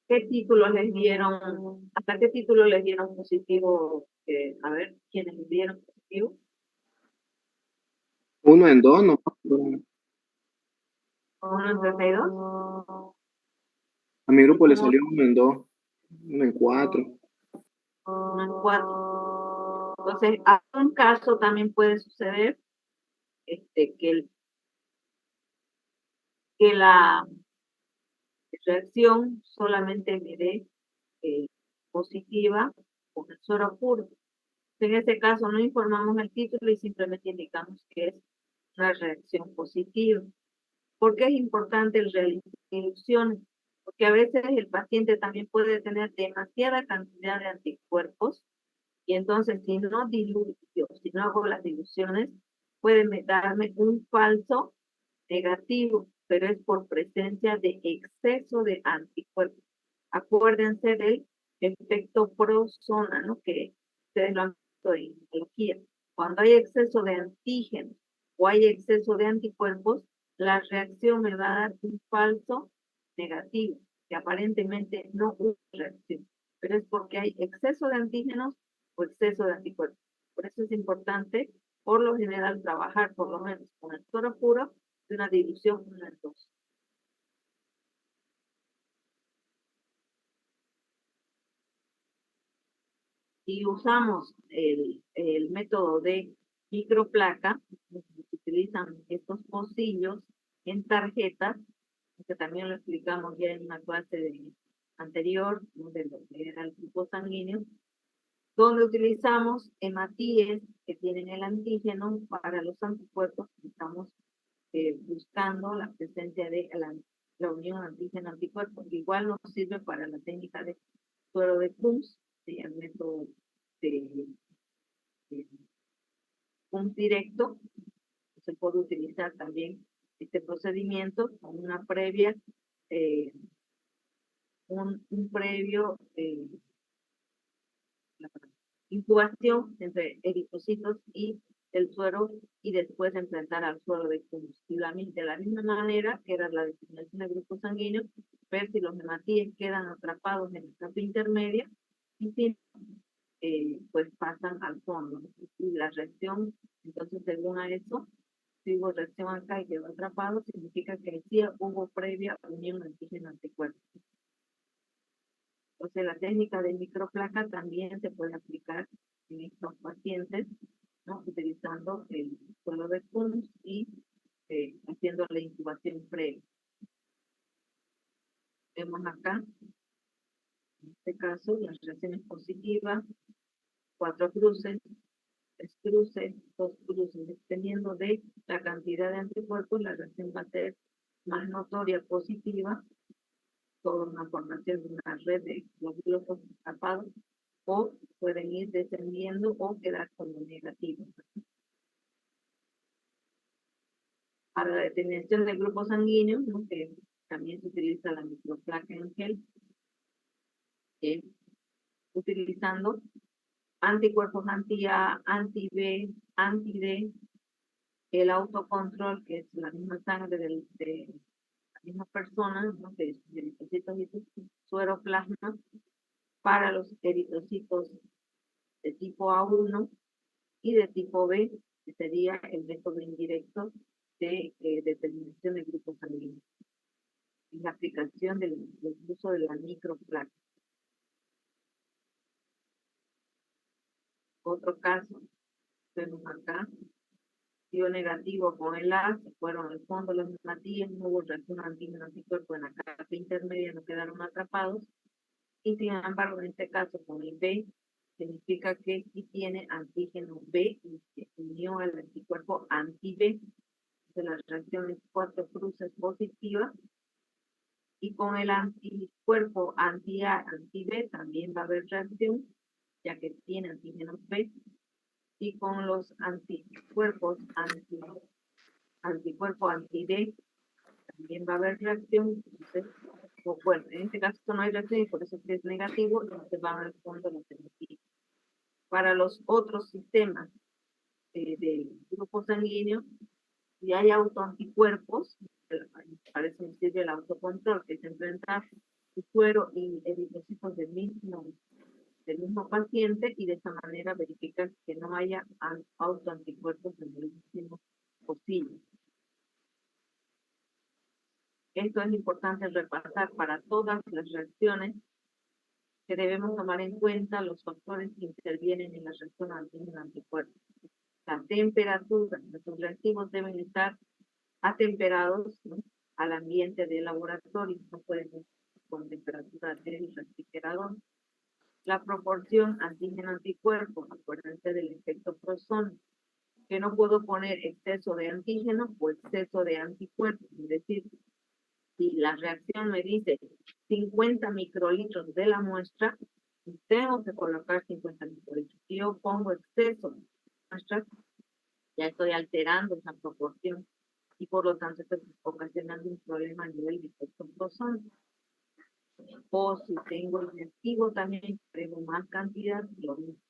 ¿Qué títulos les dieron? ¿Hasta qué título les dieron positivo? A ver, ¿quiénes les dieron positivo? 1 en 2, ¿no? 1 en 32. A mi grupo le salió 1 en 2, 1 en 4. 1 en 4. Entonces, a un caso también puede suceder que la reacción solamente me dé positiva con el suero puro. En este caso no informamos el título y simplemente indicamos que es una reacción positiva. ¿Por qué es importante el realizar diluciones? Porque a veces el paciente también puede tener demasiada cantidad de anticuerpos Y entonces, si no diluyo, si no hago las diluciones, pueden darme un falso negativo, pero es por presencia de exceso de anticuerpos. Acuérdense del efecto prosona, ¿no? Que ustedes lo han visto en biología. Cuando hay exceso de antígenos o hay exceso de anticuerpos, la reacción me va a dar un falso negativo, que aparentemente no hubo reacción, pero es porque hay exceso de antígenos o exceso de anticuerpos. Por eso es importante, por lo general, trabajar por lo menos con el suero puro de una dilución 1:2. Si usamos el método de microplaca, se utilizan estos pocillos en tarjetas, que también lo explicamos ya en una clase anterior, ¿no? De lo que era el grupo sanguíneo, donde utilizamos hematíes que tienen el antígeno para los anticuerpos. Estamos buscando la presencia de la unión antígeno-anticuerpo. Igual nos sirve para la técnica de suero de Kunz, el método de Kunz directo. Se puede utilizar también este procedimiento con una previa, un previo incubación entre eritrocitos y el suero y después enfrentar al suero de combustible de la misma manera que era la designación de grupos sanguíneos, ver si los hematíes quedan atrapados en el campo intermedia y si pues pasan al fondo. Y la reacción, entonces según a eso, si hubo reacción acá y quedó atrapado, significa que sí hubo previa unión antígeno-anticuerpo. Entonces, la técnica de microplaca también se puede aplicar en estos pacientes, ¿no? Utilizando el suelo de Kunz y haciendo la incubación previa. Vemos acá, en este caso, las reacciones positivas, 4 cruces, 3 cruces, 2 cruces. Dependiendo de la cantidad de anticuerpos, la reacción va a ser más notoria positiva, toda una formación de una red de glóbulos tapados, o pueden ir descendiendo o quedar como negativos. Para la determinación del grupo sanguíneo, ¿no? Que también se utiliza la microplaca en gel, utilizando anticuerpos anti-A, anti-B, anti-D, el autocontrol, que es la misma sangre de la misma persona, ¿no? De eritrocitos y sueroplasma, para los eritrocitos de tipo A1 y de tipo B, que sería el método indirecto de determinación de grupos sanguíneos. Y la aplicación del uso de la microplaca. Otro caso, vemos acá, dio negativo con el A, se fueron al fondo los hematíes, no hubo reacción antígeno-anticuerpo en la capa intermedia, no quedaron atrapados, y sin embargo, en este caso, con el B, significa que sí tiene antígeno B y se unió al anticuerpo anti-B. De las reacciones 4 cruces positivas, y con el anticuerpo anti-A, anti-B también va a haber reacción, ya que tiene antígenos B, y con los anticuerpos anticuerpo anti-D también va a haber reacción. Entonces, bueno, en este caso no hay reacción y por eso es negativo, entonces van al fondo los negativos. Para los otros sistemas del grupo sanguíneo, si hay autoanticuerpos, para eso nos sirve el autocontrol, que es enfrentar el suero y eritrocitos del mismo paciente y de esa manera verificar que no haya autoanticuerpos en el mismo posible. Esto es importante repasar para todas las reacciones, que debemos tomar en cuenta los factores que intervienen en la reacción antígeno-anticuerpo. La temperatura, los reactivos deben estar atemperados, ¿no? Al ambiente del laboratorio, no pueden ir con temperatura del refrigerador. La proporción antígeno-anticuerpo, acuérdense del efecto Prosona, que no puedo poner exceso de antígeno o exceso de anticuerpo, es decir, si la reacción me dice 50 microlitros de la muestra, Tengo que colocar 50 microlitros. Si yo pongo exceso de muestras, ya estoy alterando esa proporción y por lo tanto estoy ocasionando un problema a nivel de efecto prosónico. O si tengo el reactivo también, agrego más cantidad, lo mismo.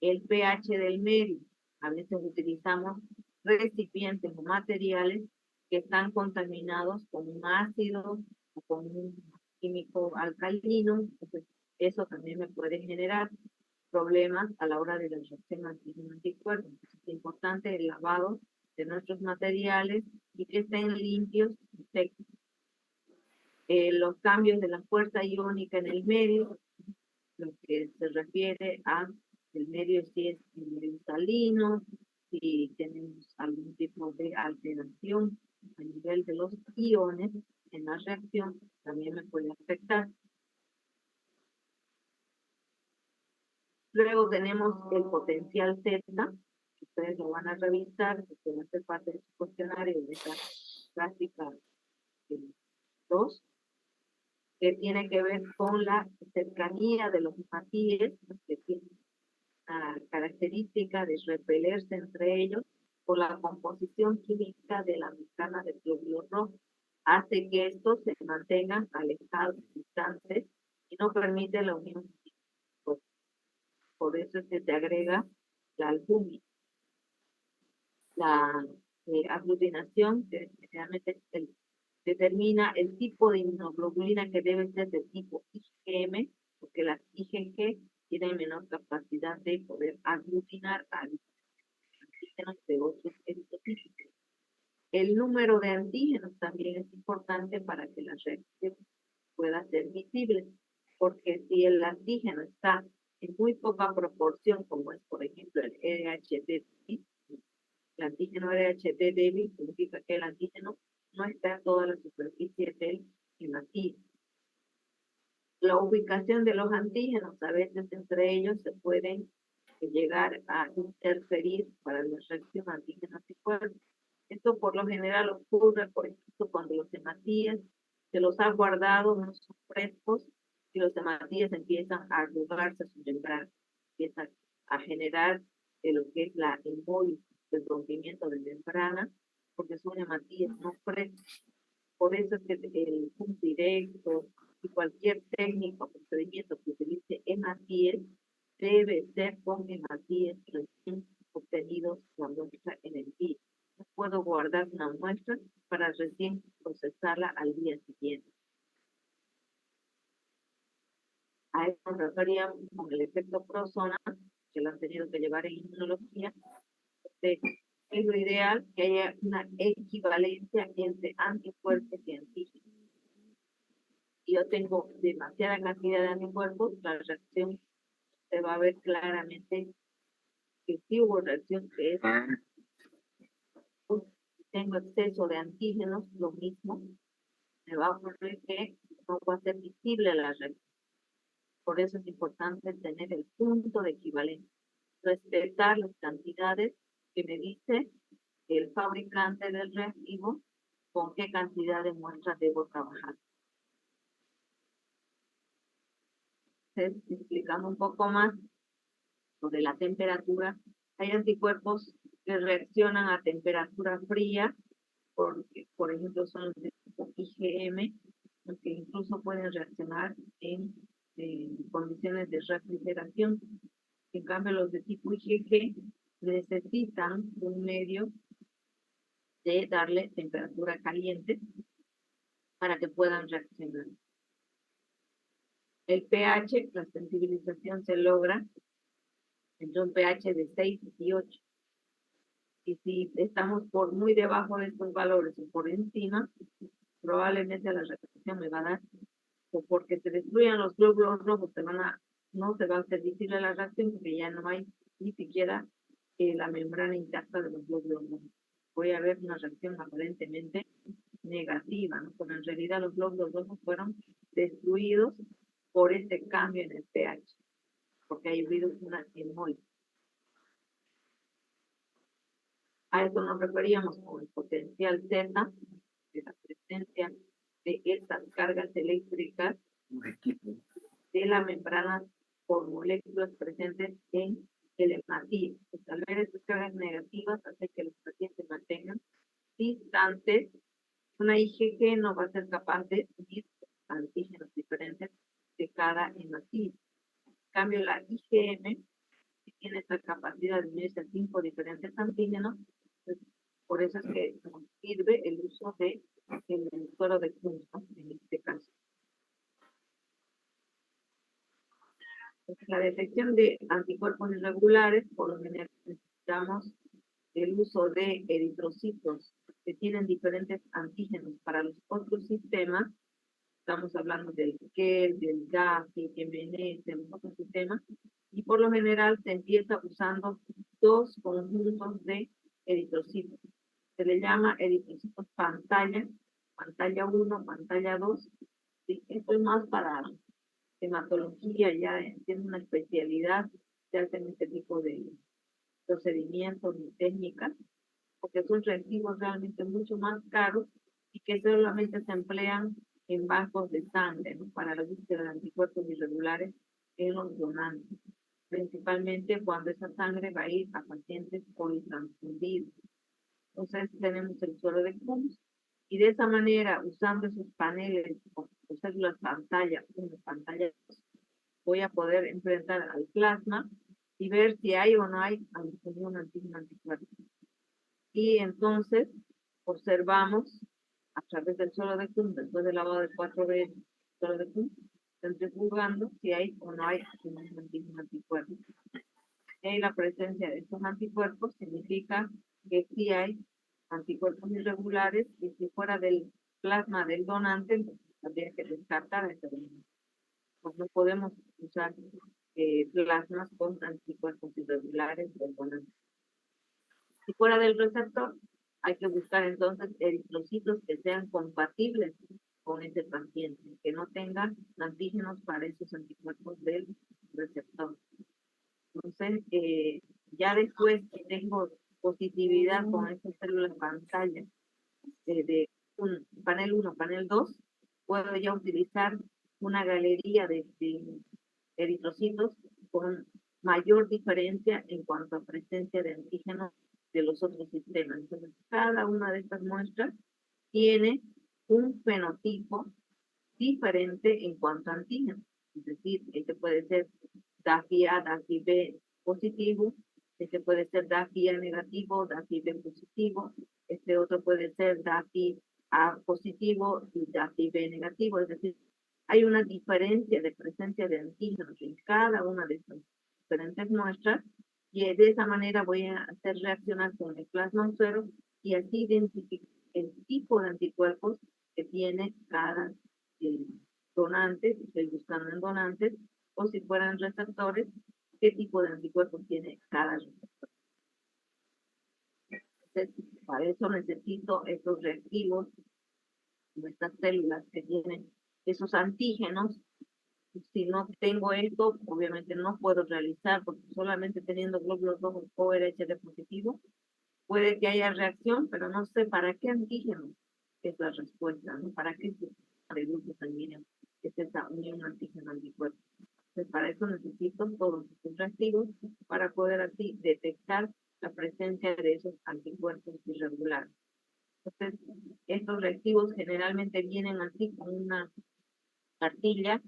El pH del medio. A veces utilizamos recipientes o materiales que están contaminados con un ácido o con un químico alcalino. Entonces, eso también me puede generar problemas a la hora de la reacción antígeno-anticuerpo. Es importante el lavado de nuestros materiales y que estén limpios y secos. Los cambios de la fuerza iónica en el medio, lo que se refiere a el medio, si es medio salino, si tenemos algún tipo de alteración a nivel de los iones en la reacción, también me puede afectar. Luego tenemos el potencial Z, que ustedes lo van a revisar, que va a ser parte de su cuestionario de esta práctica 2, que tiene que ver con la cercanía de los matíes, que tienen la característica de repelerse entre ellos por la composición química de la membrana del glóbulo rojo. Hace que estos se mantengan alejados, distantes, y no permite la unión. Por eso es que se agrega la albúmina. La aglutinación, que generalmente determina el tipo de inmunoglobulina que debe ser de tipo IgM, porque las IgG tienen menor capacidad de poder aglutinar a antígenos de otros eritrocitos. El número de antígenos también es importante para que la reacción pueda ser visible, porque si el antígeno está en muy poca proporción, como es por ejemplo el RHD, el antígeno RHD débil significa que el antígeno no está en toda la superficie del hematito. La ubicación de los antígenos, a veces entre ellos se pueden llegar a interferir para la reacción antígeno-anticuerpo. Esto por lo general ocurre, por ejemplo, cuando los hematíes se los ha guardado, no son frescos, y los hematíes empiezan a arrugarse a su membrana, empiezan a generar lo que es la embolisis, el rompimiento de membrana, porque son hematíes no frescos. Por eso es que el punto directo y cualquier técnica o procedimiento que utilice hematíes debe ser con hematíes recién obtenidos la muestra en el día. No puedo guardar una muestra para recién procesarla al día siguiente. A eso nos referíamos con el efecto prosona, que lo han tenido que llevar en inmunología. Es lo ideal que haya una equivalencia entre anticuerpos y antígenos. Si yo tengo demasiada cantidad de anticuerpos, la reacción se va a ver claramente que sí hubo reacción, que es si tengo exceso de antígenos, lo mismo, me va a ocurrir que no va a ser visible la reacción. Por eso es importante tener el punto de equivalencia, respetar las cantidades que me dice el fabricante del reactivo, con qué cantidad de muestras debo trabajar. Explicando un poco más sobre la temperatura, hay anticuerpos que reaccionan a temperatura fría, porque, por ejemplo, son los de tipo IgM, que incluso pueden reaccionar en condiciones de refrigeración. En cambio, los de tipo IgG necesitan un medio de darle temperatura caliente para que puedan reaccionar. El pH, la sensibilización se logra entre un pH de 6 y 8. Y si estamos por muy debajo de estos valores o por encima, probablemente la reacción me va a dar, o porque se destruyan los glóbulos rojos, no se va a hacer visible la reacción porque ya no hay ni siquiera la membrana intacta de los glóbulos rojos. Voy a ver una reacción aparentemente negativa, ¿no? Pero en realidad los glóbulos rojos fueron destruidos por este cambio en el pH, porque ha habido una hemólisis. A eso nos referíamos con el potencial Z, de la presencia de estas cargas eléctricas de la membrana por moléculas presentes en el hematín. Pues, al ver estas cargas negativas, hace que los pacientes mantengan distantes. Una IgG no va a ser capaz de unir antígenos diferentes de cada hematín. En cambio, la IgM que tiene esta capacidad de unirse a 5 diferentes antígenos, pues, por eso es que nos sirve el uso de el suero de Kunz, ¿no? En este caso. La detección de anticuerpos irregulares, por lo general necesitamos el uso de eritrocitos que tienen diferentes antígenos para los otros sistemas. Estamos hablando del KEL, del GAFI, MNS, de los otros sistemas, y por lo general se empieza usando 2 conjuntos de eritrocitos. Se le llama eritrocitos pantalla, pantalla 1, pantalla 2. ¿Sí? Esto es más para hematología, ya tiene una especialidad, se hacen este tipo de procedimientos y técnicas, porque son reactivos realmente mucho más caros y que solamente se emplean en bancos de sangre, ¿no? Para la búsqueda de anticuerpos irregulares en los donantes, principalmente cuando esa sangre va a ir a pacientes politransfundidos. Entonces tenemos el suero de Kunz y de esa manera, usando esos paneles o células pantalla 1, pantalla 2, voy a poder enfrentar al plasma y ver si hay o no hay algún antígeno anticuerpo. Y entonces observamos a través del suelo de Kunz, después del lavado de 4 veces, suelo de Kunz, centrifugando si hay o no hay un anticuerpo. Y la presencia de estos anticuerpos significa que sí hay anticuerpos irregulares y si fuera del plasma del donante, entonces habría que descartar a ese donante. Pues no podemos usar plasmas con anticuerpos irregulares del donante. Si fuera del receptor, hay que buscar entonces eritrocitos que sean compatibles con ese paciente, que no tengan antígenos para esos anticuerpos del receptor. Entonces, ya después que tengo positividad con estas células pantalla de un panel 1, panel 2, puedo ya utilizar una galería de eritrocitos con mayor diferencia en cuanto a presencia de antígenos de los otros sistemas. Entonces, cada una de estas muestras tiene un fenotipo diferente en cuanto a antígenos. Es decir, este puede ser DAFI-A, DAFI-B positivo, este puede ser DAFI-A negativo, DAFI-B positivo, este otro puede ser DAFI-A positivo y DAFI-B negativo. Es decir, hay una diferencia de presencia de antígenos en cada una de estas diferentes muestras y de esa manera voy a hacer reaccionar con el plasma cero y así identificar el tipo de anticuerpos que tiene cada donante, si estoy buscando en donantes, o si fueran receptores, qué tipo de anticuerpos tiene cada receptor. Entonces, para eso necesito estos reactivos, estas células que tienen esos antígenos. Si no tengo esto, obviamente no puedo realizar, porque solamente teniendo glóbulos rojos o RH positivo, puede que haya reacción, pero no sé para qué antígeno es la respuesta, ¿no? ¿Para qué de grupo sanguíneo es esa unión antígeno-anticuerpo? Entonces, para eso necesito todos estos reactivos para poder así detectar la presencia de esos anticuerpos irregulares. Entonces, estos reactivos generalmente vienen así con una cartilla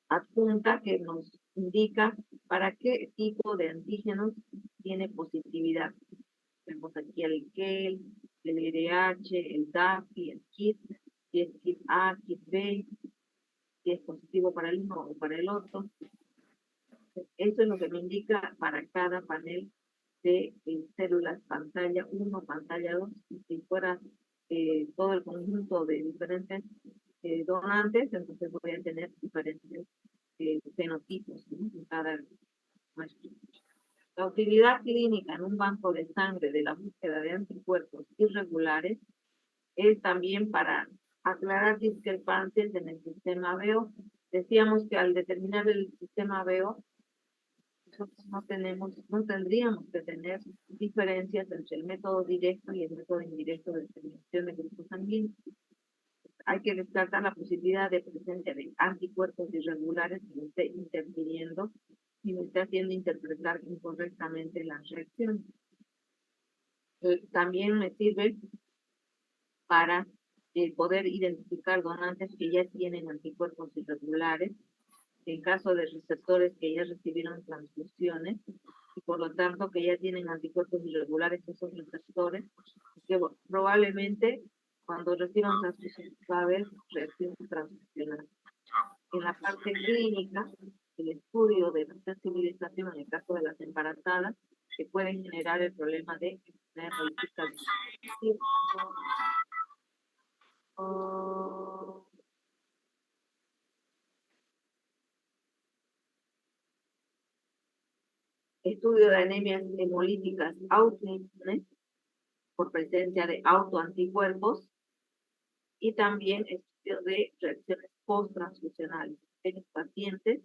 adjunta que nos indica para qué tipo de antígenos tiene positividad. Tenemos aquí el KEL, el RH, el DAFI, el KIT, si es KIT A, KIT B, si es positivo para el uno o para el otro. Eso es lo que me indica para cada panel de células pantalla 1, pantalla 2. Si fuera todo el conjunto de diferentes donantes, entonces voy a tener diferentes fenotipos, ¿no? En cada muestra. La utilidad clínica en un banco de sangre de la búsqueda de anticuerpos irregulares es también para aclarar discrepancias en el sistema BEO. Decíamos que al determinar el sistema BEO, nosotros no tendríamos que tener diferencias entre el método directo y el método indirecto de determinación de grupos sanguíneos. hay que descartar la posibilidad de presencia de anticuerpos irregulares que no esté interfiriendo y no esté haciendo interpretar incorrectamente la reacción. También me sirve para poder identificar donantes que ya tienen anticuerpos irregulares, en caso de receptores que ya recibieron transfusiones, y por lo tanto que ya tienen anticuerpos irregulares esos receptores, que probablemente cuando reciban transfusiones va a haber reacción transfusional. En la parte clínica, el estudio de la sensibilización en el caso de las embarazadas, que pueden generar el problema de enfermedad política. Estudio de anemias hemolíticas autoinmunes por presencia de autoanticuerpos y también estudio de reacciones post-transfusionales en los pacientes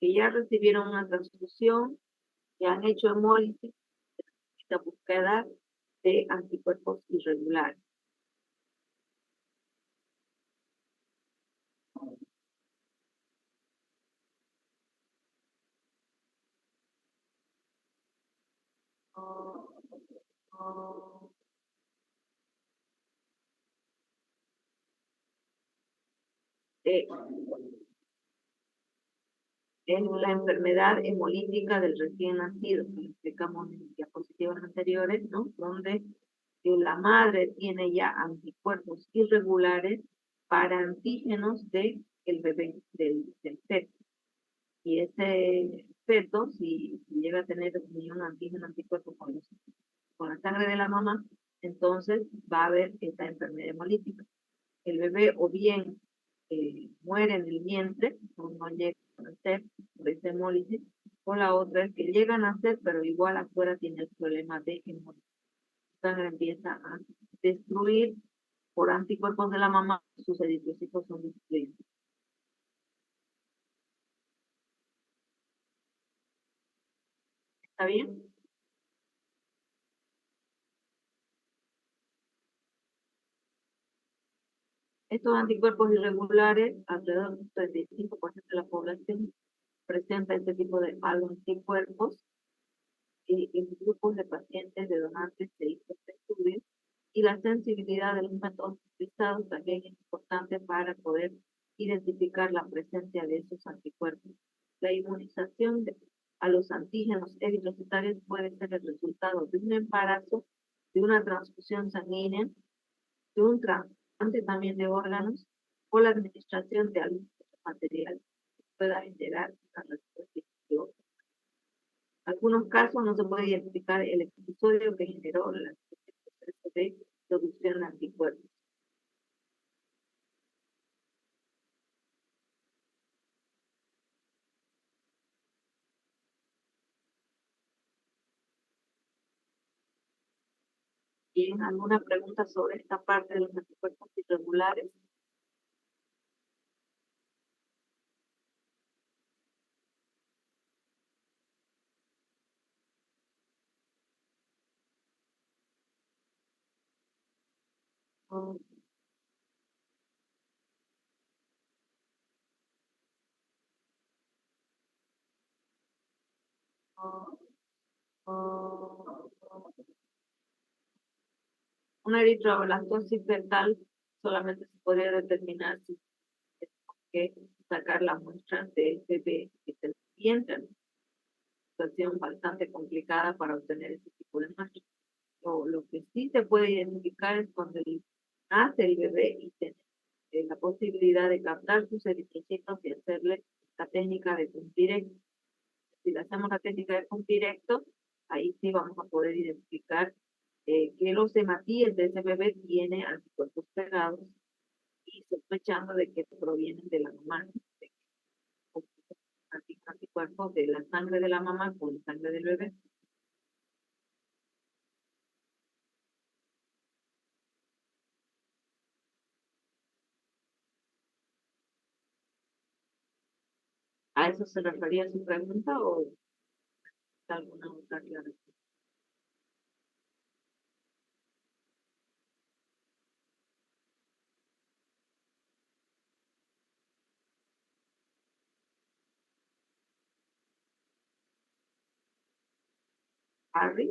que ya recibieron una transfusión, que han hecho hemólisis, esta búsqueda de anticuerpos irregulares. En la enfermedad hemolítica del recién nacido, que explicamos en diapositivas anteriores, ¿no? Donde la madre tiene ya anticuerpos irregulares para antígenos del bebé, del feto. Y ese feto, si llega a tener un antígeno anticuerpo con la sangre de la mamá, entonces va a haber esta enfermedad hemolítica. El bebé o bien muere en el vientre, o no llega a nacer por esta hemólisis, o la otra es que llega a nacer, pero igual afuera tiene el problema de hemólisis. La sangre empieza a destruir por anticuerpos de la mamá, sus eritrocitos son destruidos. ¿Está bien? Estos anticuerpos irregulares, alrededor del 35% de la población presenta este tipo de anticuerpos, y en grupos de pacientes de donantes se hizo este estudio, y la sensibilidad de los métodos utilizados también es importante para poder identificar la presencia de esos anticuerpos. La inmunización a los antígenos eritrocitarios puede ser el resultado de un embarazo, de una transfusión sanguínea, de un trasplante también de órganos, o la administración de algún material que pueda generar una respuesta infecciosa. En algunos casos no se puede identificar el episodio que generó el proceso de producción de anticuerpos. ¿Tienen alguna pregunta sobre esta parte de los anticuerpos irregulares? Una eritroblastosis fetal solamente se podría determinar si tenemos que sacar la muestra del bebé que se vientre. Una situación bastante complicada para obtener ese tipo de muestra. Lo que sí se puede identificar es cuando nace el bebé y tiene la posibilidad de captar sus eritrocitos y hacerle la técnica de punto directo. Si le hacemos la técnica de punto directo, ahí sí vamos a poder identificar que los hematíes de ese bebé tiene anticuerpos pegados, y sospechando de que provienen de la mamá, de anticuerpos de la sangre de la mamá con la sangre del bebé. ¿A eso se refería su pregunta o alguna otra aclaración? Harry.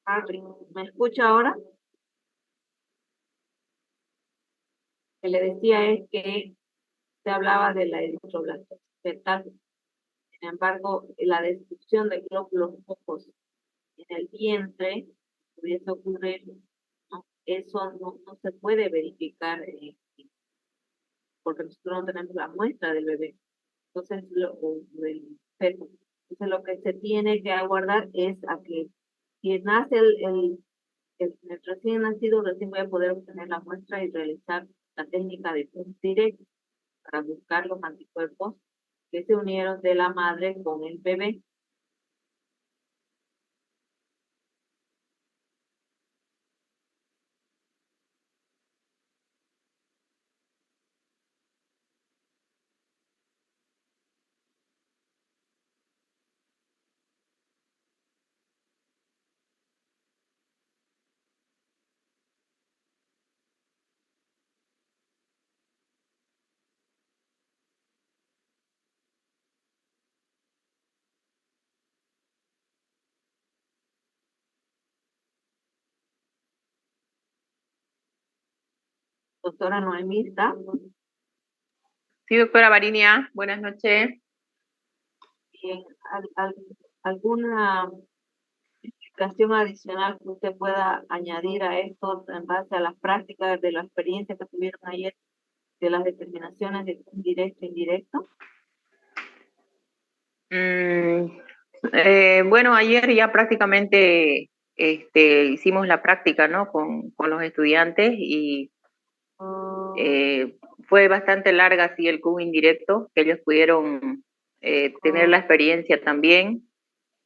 Harry, ¿me escucha ahora? Que le decía es que se hablaba de la eritroblastosis fetal. Sin embargo, la destrucción de glóbulos rojos en el vientre pudiese ocurrir, ¿no? Eso no se puede verificar porque nosotros no tenemos la muestra del bebé, entonces o del feto. Entonces lo que se tiene que aguardar es a que si nace el recién nacido, recién voy a poder obtener la muestra y realizar la técnica de punto directo para buscar los anticuerpos que se unieron de la madre con el bebé. Doctora Noemí, ¿está? Sí, doctora Varinia, buenas noches. Bien, ¿alguna explicación adicional que usted pueda añadir a esto en base a las prácticas de la experiencia que tuvieron ayer de las determinaciones de directo e indirecto? Bueno, ayer ya prácticamente hicimos la práctica, ¿no? Con los estudiantes y fue bastante larga así el cubo indirecto, que ellos pudieron tener la experiencia también.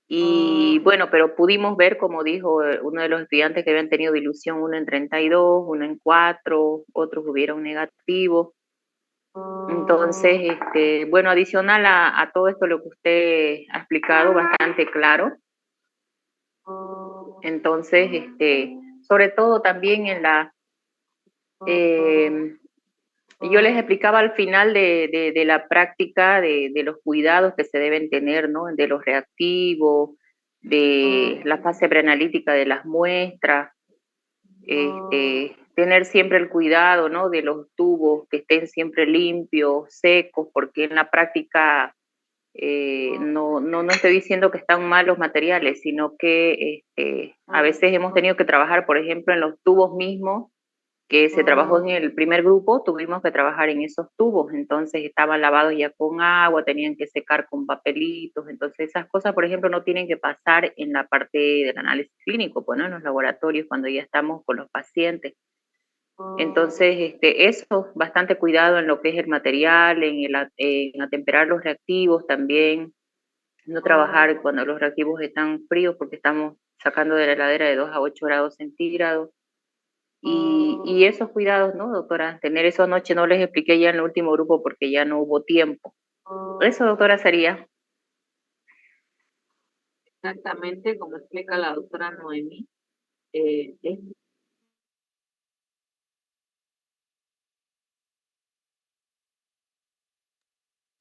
Y bueno, pero pudimos ver, como dijo uno de los estudiantes, que habían tenido dilución, uno en 32, uno en 4, otros hubieron negativos. Entonces, bueno, adicional a todo esto lo que usted ha explicado, bastante claro. Entonces, sobre todo también en la... yo les explicaba al final de la práctica de los cuidados que se deben tener, ¿no? De los reactivos, de la fase preanalítica de las muestras, tener siempre el cuidado, ¿no? De los tubos que estén siempre limpios, secos, porque en la práctica no estoy diciendo que están mal los materiales, sino que a veces hemos tenido que trabajar, por ejemplo, en los tubos mismos que se trabajó en el primer grupo, tuvimos que trabajar en esos tubos, entonces estaban lavados ya con agua, tenían que secar con papelitos, entonces esas cosas, por ejemplo, no tienen que pasar en la parte del análisis clínico, pues, ¿no? En los laboratorios, cuando ya estamos con los pacientes. Entonces, eso, bastante cuidado en lo que es el material, en atemperar los reactivos también, no trabajar cuando los reactivos están fríos porque estamos sacando de la heladera de 2 a 8 grados centígrados. Y esos cuidados, ¿no, doctora? Tener eso anoche no les expliqué ya en el último grupo porque ya no hubo tiempo. Eso, doctora, sería. Exactamente, como explica la doctora Noemí.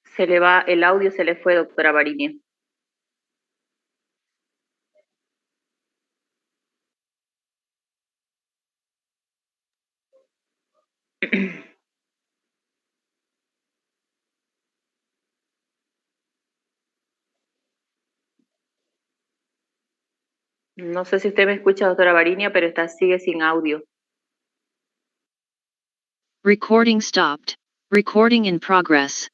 Se le va, el audio se le fue, doctora Varinia. No sé si usted me escucha, doctora Varinia, pero sigue sin audio. Recording stopped. Recording in progress.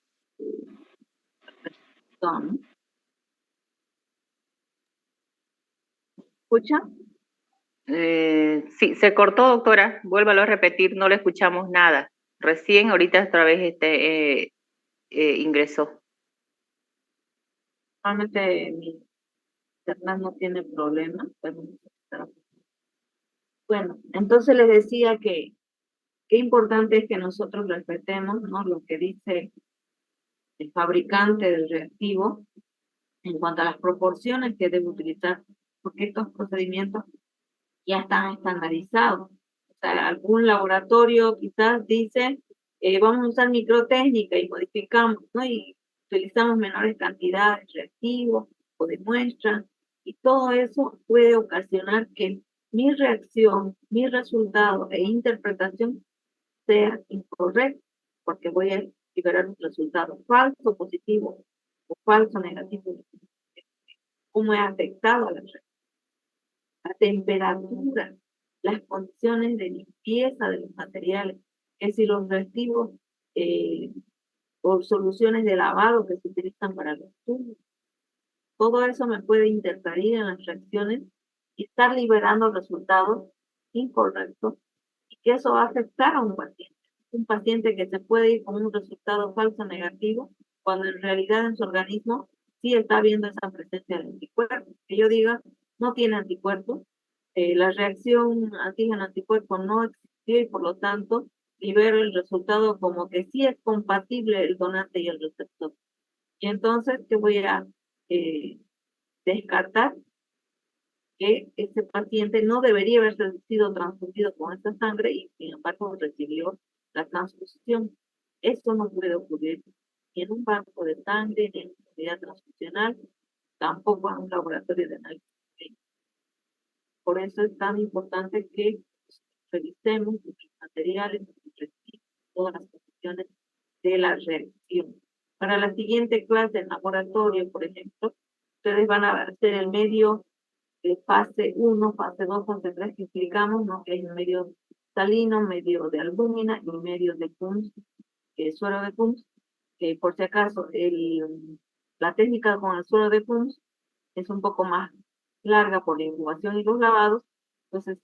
¿Escucha? Sí, se cortó, doctora. Vuélvalo a repetir, no le escuchamos nada. Recién, ahorita otra vez ingresó. Normalmente mi internet no tiene problema. Bueno, entonces les decía que qué importante es que nosotros respetemos, ¿no? Lo que dice el fabricante del reactivo en cuanto a las proporciones que debo utilizar, porque estos procedimientos ya están estandarizados. O sea, algún laboratorio quizás dice, vamos a usar microtécnica y modificamos, ¿no? Y utilizamos menores cantidades de reactivos o de muestras, y todo eso puede ocasionar que mi reacción, mi resultado e interpretación sea incorrecto, porque voy a liberar un resultado falso positivo o falso negativo. ¿Cómo he afectado a la reacción? La temperatura, las condiciones de limpieza de los materiales, que si los reactivos o soluciones de lavado que se utilizan para los tubos, todo eso me puede interferir en las reacciones y estar liberando resultados incorrectos, y que eso va a afectar a un paciente. Un paciente que se puede ir con un resultado falso negativo, cuando en realidad en su organismo sí está viendo esa presencia de anticuerpos. Que yo diga, no tiene anticuerpos, la reacción antígeno-anticuerpo no existió y por lo tanto libero el resultado como que sí es compatible el donante y el receptor. Y entonces, ¿qué voy a descartar? Que ese paciente no debería haber sido transfundido con esta sangre y sin embargo recibió la transfusión. Eso no puede ocurrir ni en un banco de sangre, ni en una unidad transfusional, tampoco en un laboratorio de análisis. Por eso es tan importante que revisemos los materiales, todas las condiciones de la reacción. Para la siguiente clase en laboratorio, por ejemplo, ustedes van a hacer el medio de fase 1, fase 2, fase 3 que explicamos, ¿no? Que hay un medio salino, medio de albúmina y medio de Kunz, suero de Kunz, que por si acaso la técnica con el suero de Kunz es un poco más larga por la incubación y los lavados. Entonces,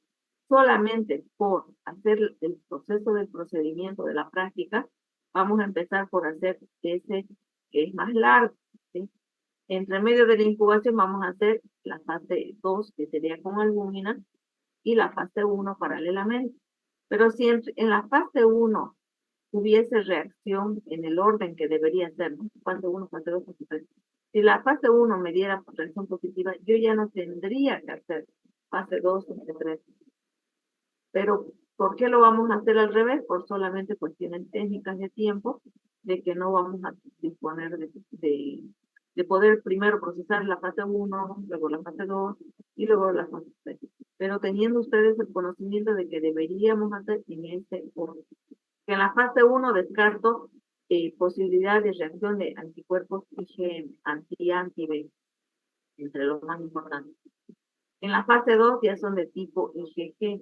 solamente por hacer el proceso del procedimiento de la práctica, vamos a empezar por hacer ese que es más largo, ¿sí? Entre medio de la incubación vamos a hacer la fase 2, que sería con albúmina, y la fase 1 paralelamente. Pero si en la fase 1 hubiese reacción en el orden que debería ser, ¿no? Fase 1, fase 2, fase 3. Si la fase 1 me diera reacción positiva, yo ya no tendría que hacer fase 2, fase 3. Pero, ¿por qué lo vamos a hacer al revés? Por solamente cuestiones técnicas de tiempo, de que no vamos a disponer de poder primero procesar la fase 1, luego la fase 2 y luego la fase 3. Pero teniendo ustedes el conocimiento de que deberíamos hacer en este orden. Que en la fase 1 descarto posibilidad de reacción de anticuerpos IgM, anti-B, entre los más importantes. En la fase 2 ya son de tipo IgG,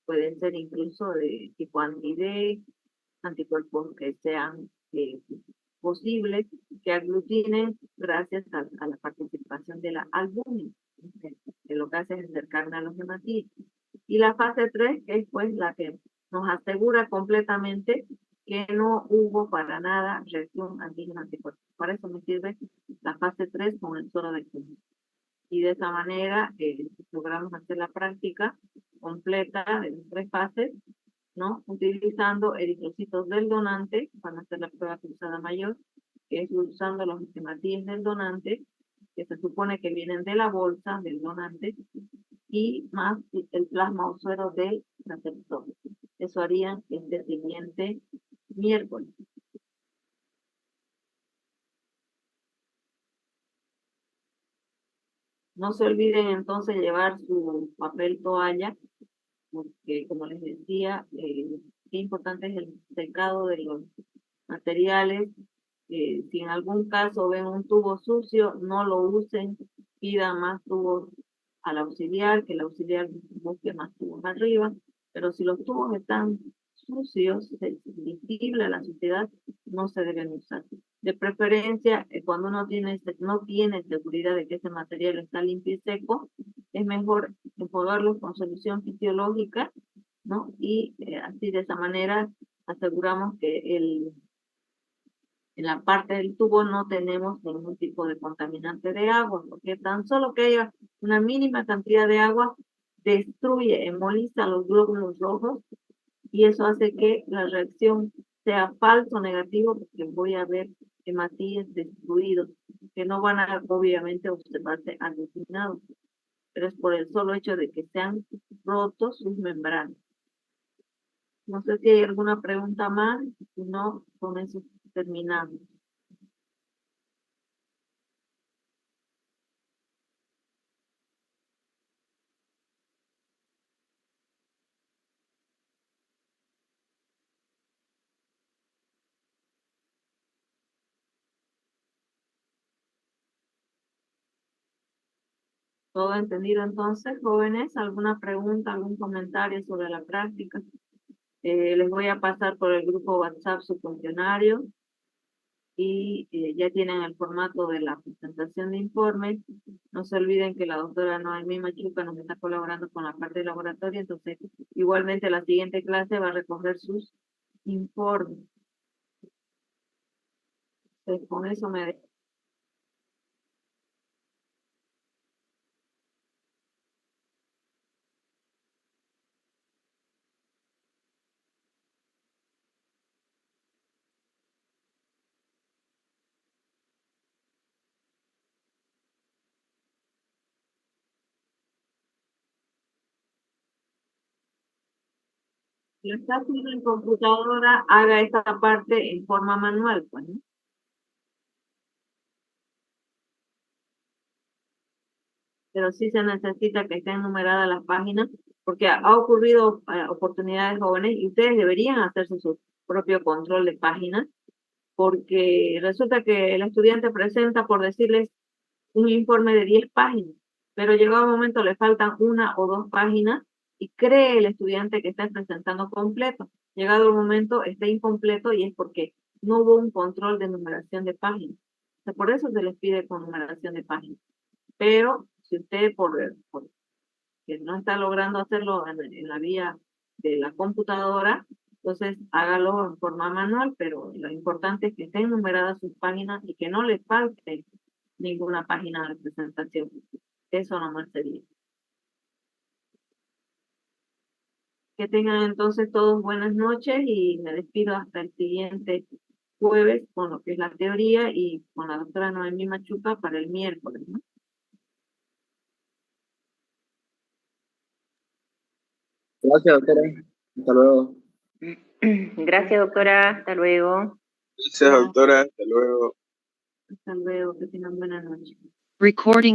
pueden ser incluso de tipo anti-D, anticuerpos que sean posibles, que aglutinen gracias a la participación de la albúmina, que lo que hace es acercarme a los hematíes. Y la fase 3, que es pues la que nos asegura completamente que no hubo para nada reacción antígeno-anticuerpo. Para eso me sirve la fase 3 con el suero de Kunz. Y de esa manera logramos hacer la práctica completa de las 3 fases, ¿no? Utilizando eritrocitos del donante para hacer la prueba cruzada mayor, que es usando los hematíes del donante, que se supone que vienen de la bolsa del donante, y más el plasma o suero del receptor. Eso harían este siguiente miércoles. No se olviden entonces llevar su papel toalla, porque como les decía, qué importante es el secado de los materiales. Si en algún caso ven un tubo sucio, no lo usen, pidan más tubos al auxiliar, que el auxiliar busque más tubos arriba, pero si los tubos están sucios, visible a la suciedad, no se deben usar. De preferencia, cuando uno no tiene seguridad de que ese material está limpio y seco, es mejor enjuagarlo con solución fisiológica, ¿no? Y así de esa manera aseguramos que en la parte del tubo no tenemos ningún tipo de contaminante de agua, porque tan solo que haya una mínima cantidad de agua destruye, emboliza los glóbulos rojos, y eso hace que la reacción sea falso o negativo, porque voy a ver hematíes destruidos, que no van a obviamente observarse alucinados, pero es por el solo hecho de que se han roto sus membranas. No sé si hay alguna pregunta más, si no, con eso terminamos. ¿Todo entendido entonces, jóvenes? ¿Alguna pregunta, algún comentario sobre la práctica? Les voy a pasar por el grupo WhatsApp su cuestionario y ya tienen el formato de la presentación de informes. No se olviden que la doctora Noemí Machuca nos está colaborando con la parte de laboratorio, entonces igualmente la siguiente clase va a recoger sus informes. Entonces, con eso me... Si está haciendo en computadora, haga esta parte en forma manual, pues, ¿no? Pero sí se necesita que estén numeradas las páginas, porque ha ocurrido oportunidades jóvenes y ustedes deberían hacerse su propio control de páginas, porque resulta que el estudiante presenta, por decirles, un informe de 10 páginas, pero llegado un momento le faltan 1 o 2 páginas y cree el estudiante que está presentando completo. Llegado el momento está incompleto y es porque no hubo un control de numeración de páginas. O sea, por eso se les pide con numeración de páginas. Pero si usted por que no está logrando hacerlo en la vía de la computadora, entonces hágalo en forma manual, pero lo importante es que estén numeradas sus páginas y que no le falte ninguna página de presentación. Eso nomás sería. Que tengan entonces todos buenas noches y me despido hasta el siguiente jueves con lo que es la teoría y con la doctora Noemí Machuca para el miércoles, ¿no? Gracias, doctora. Hasta luego. Gracias, doctora. Hasta luego. Gracias, doctora. Hasta luego. Hasta luego, que tengan buena noche. Recording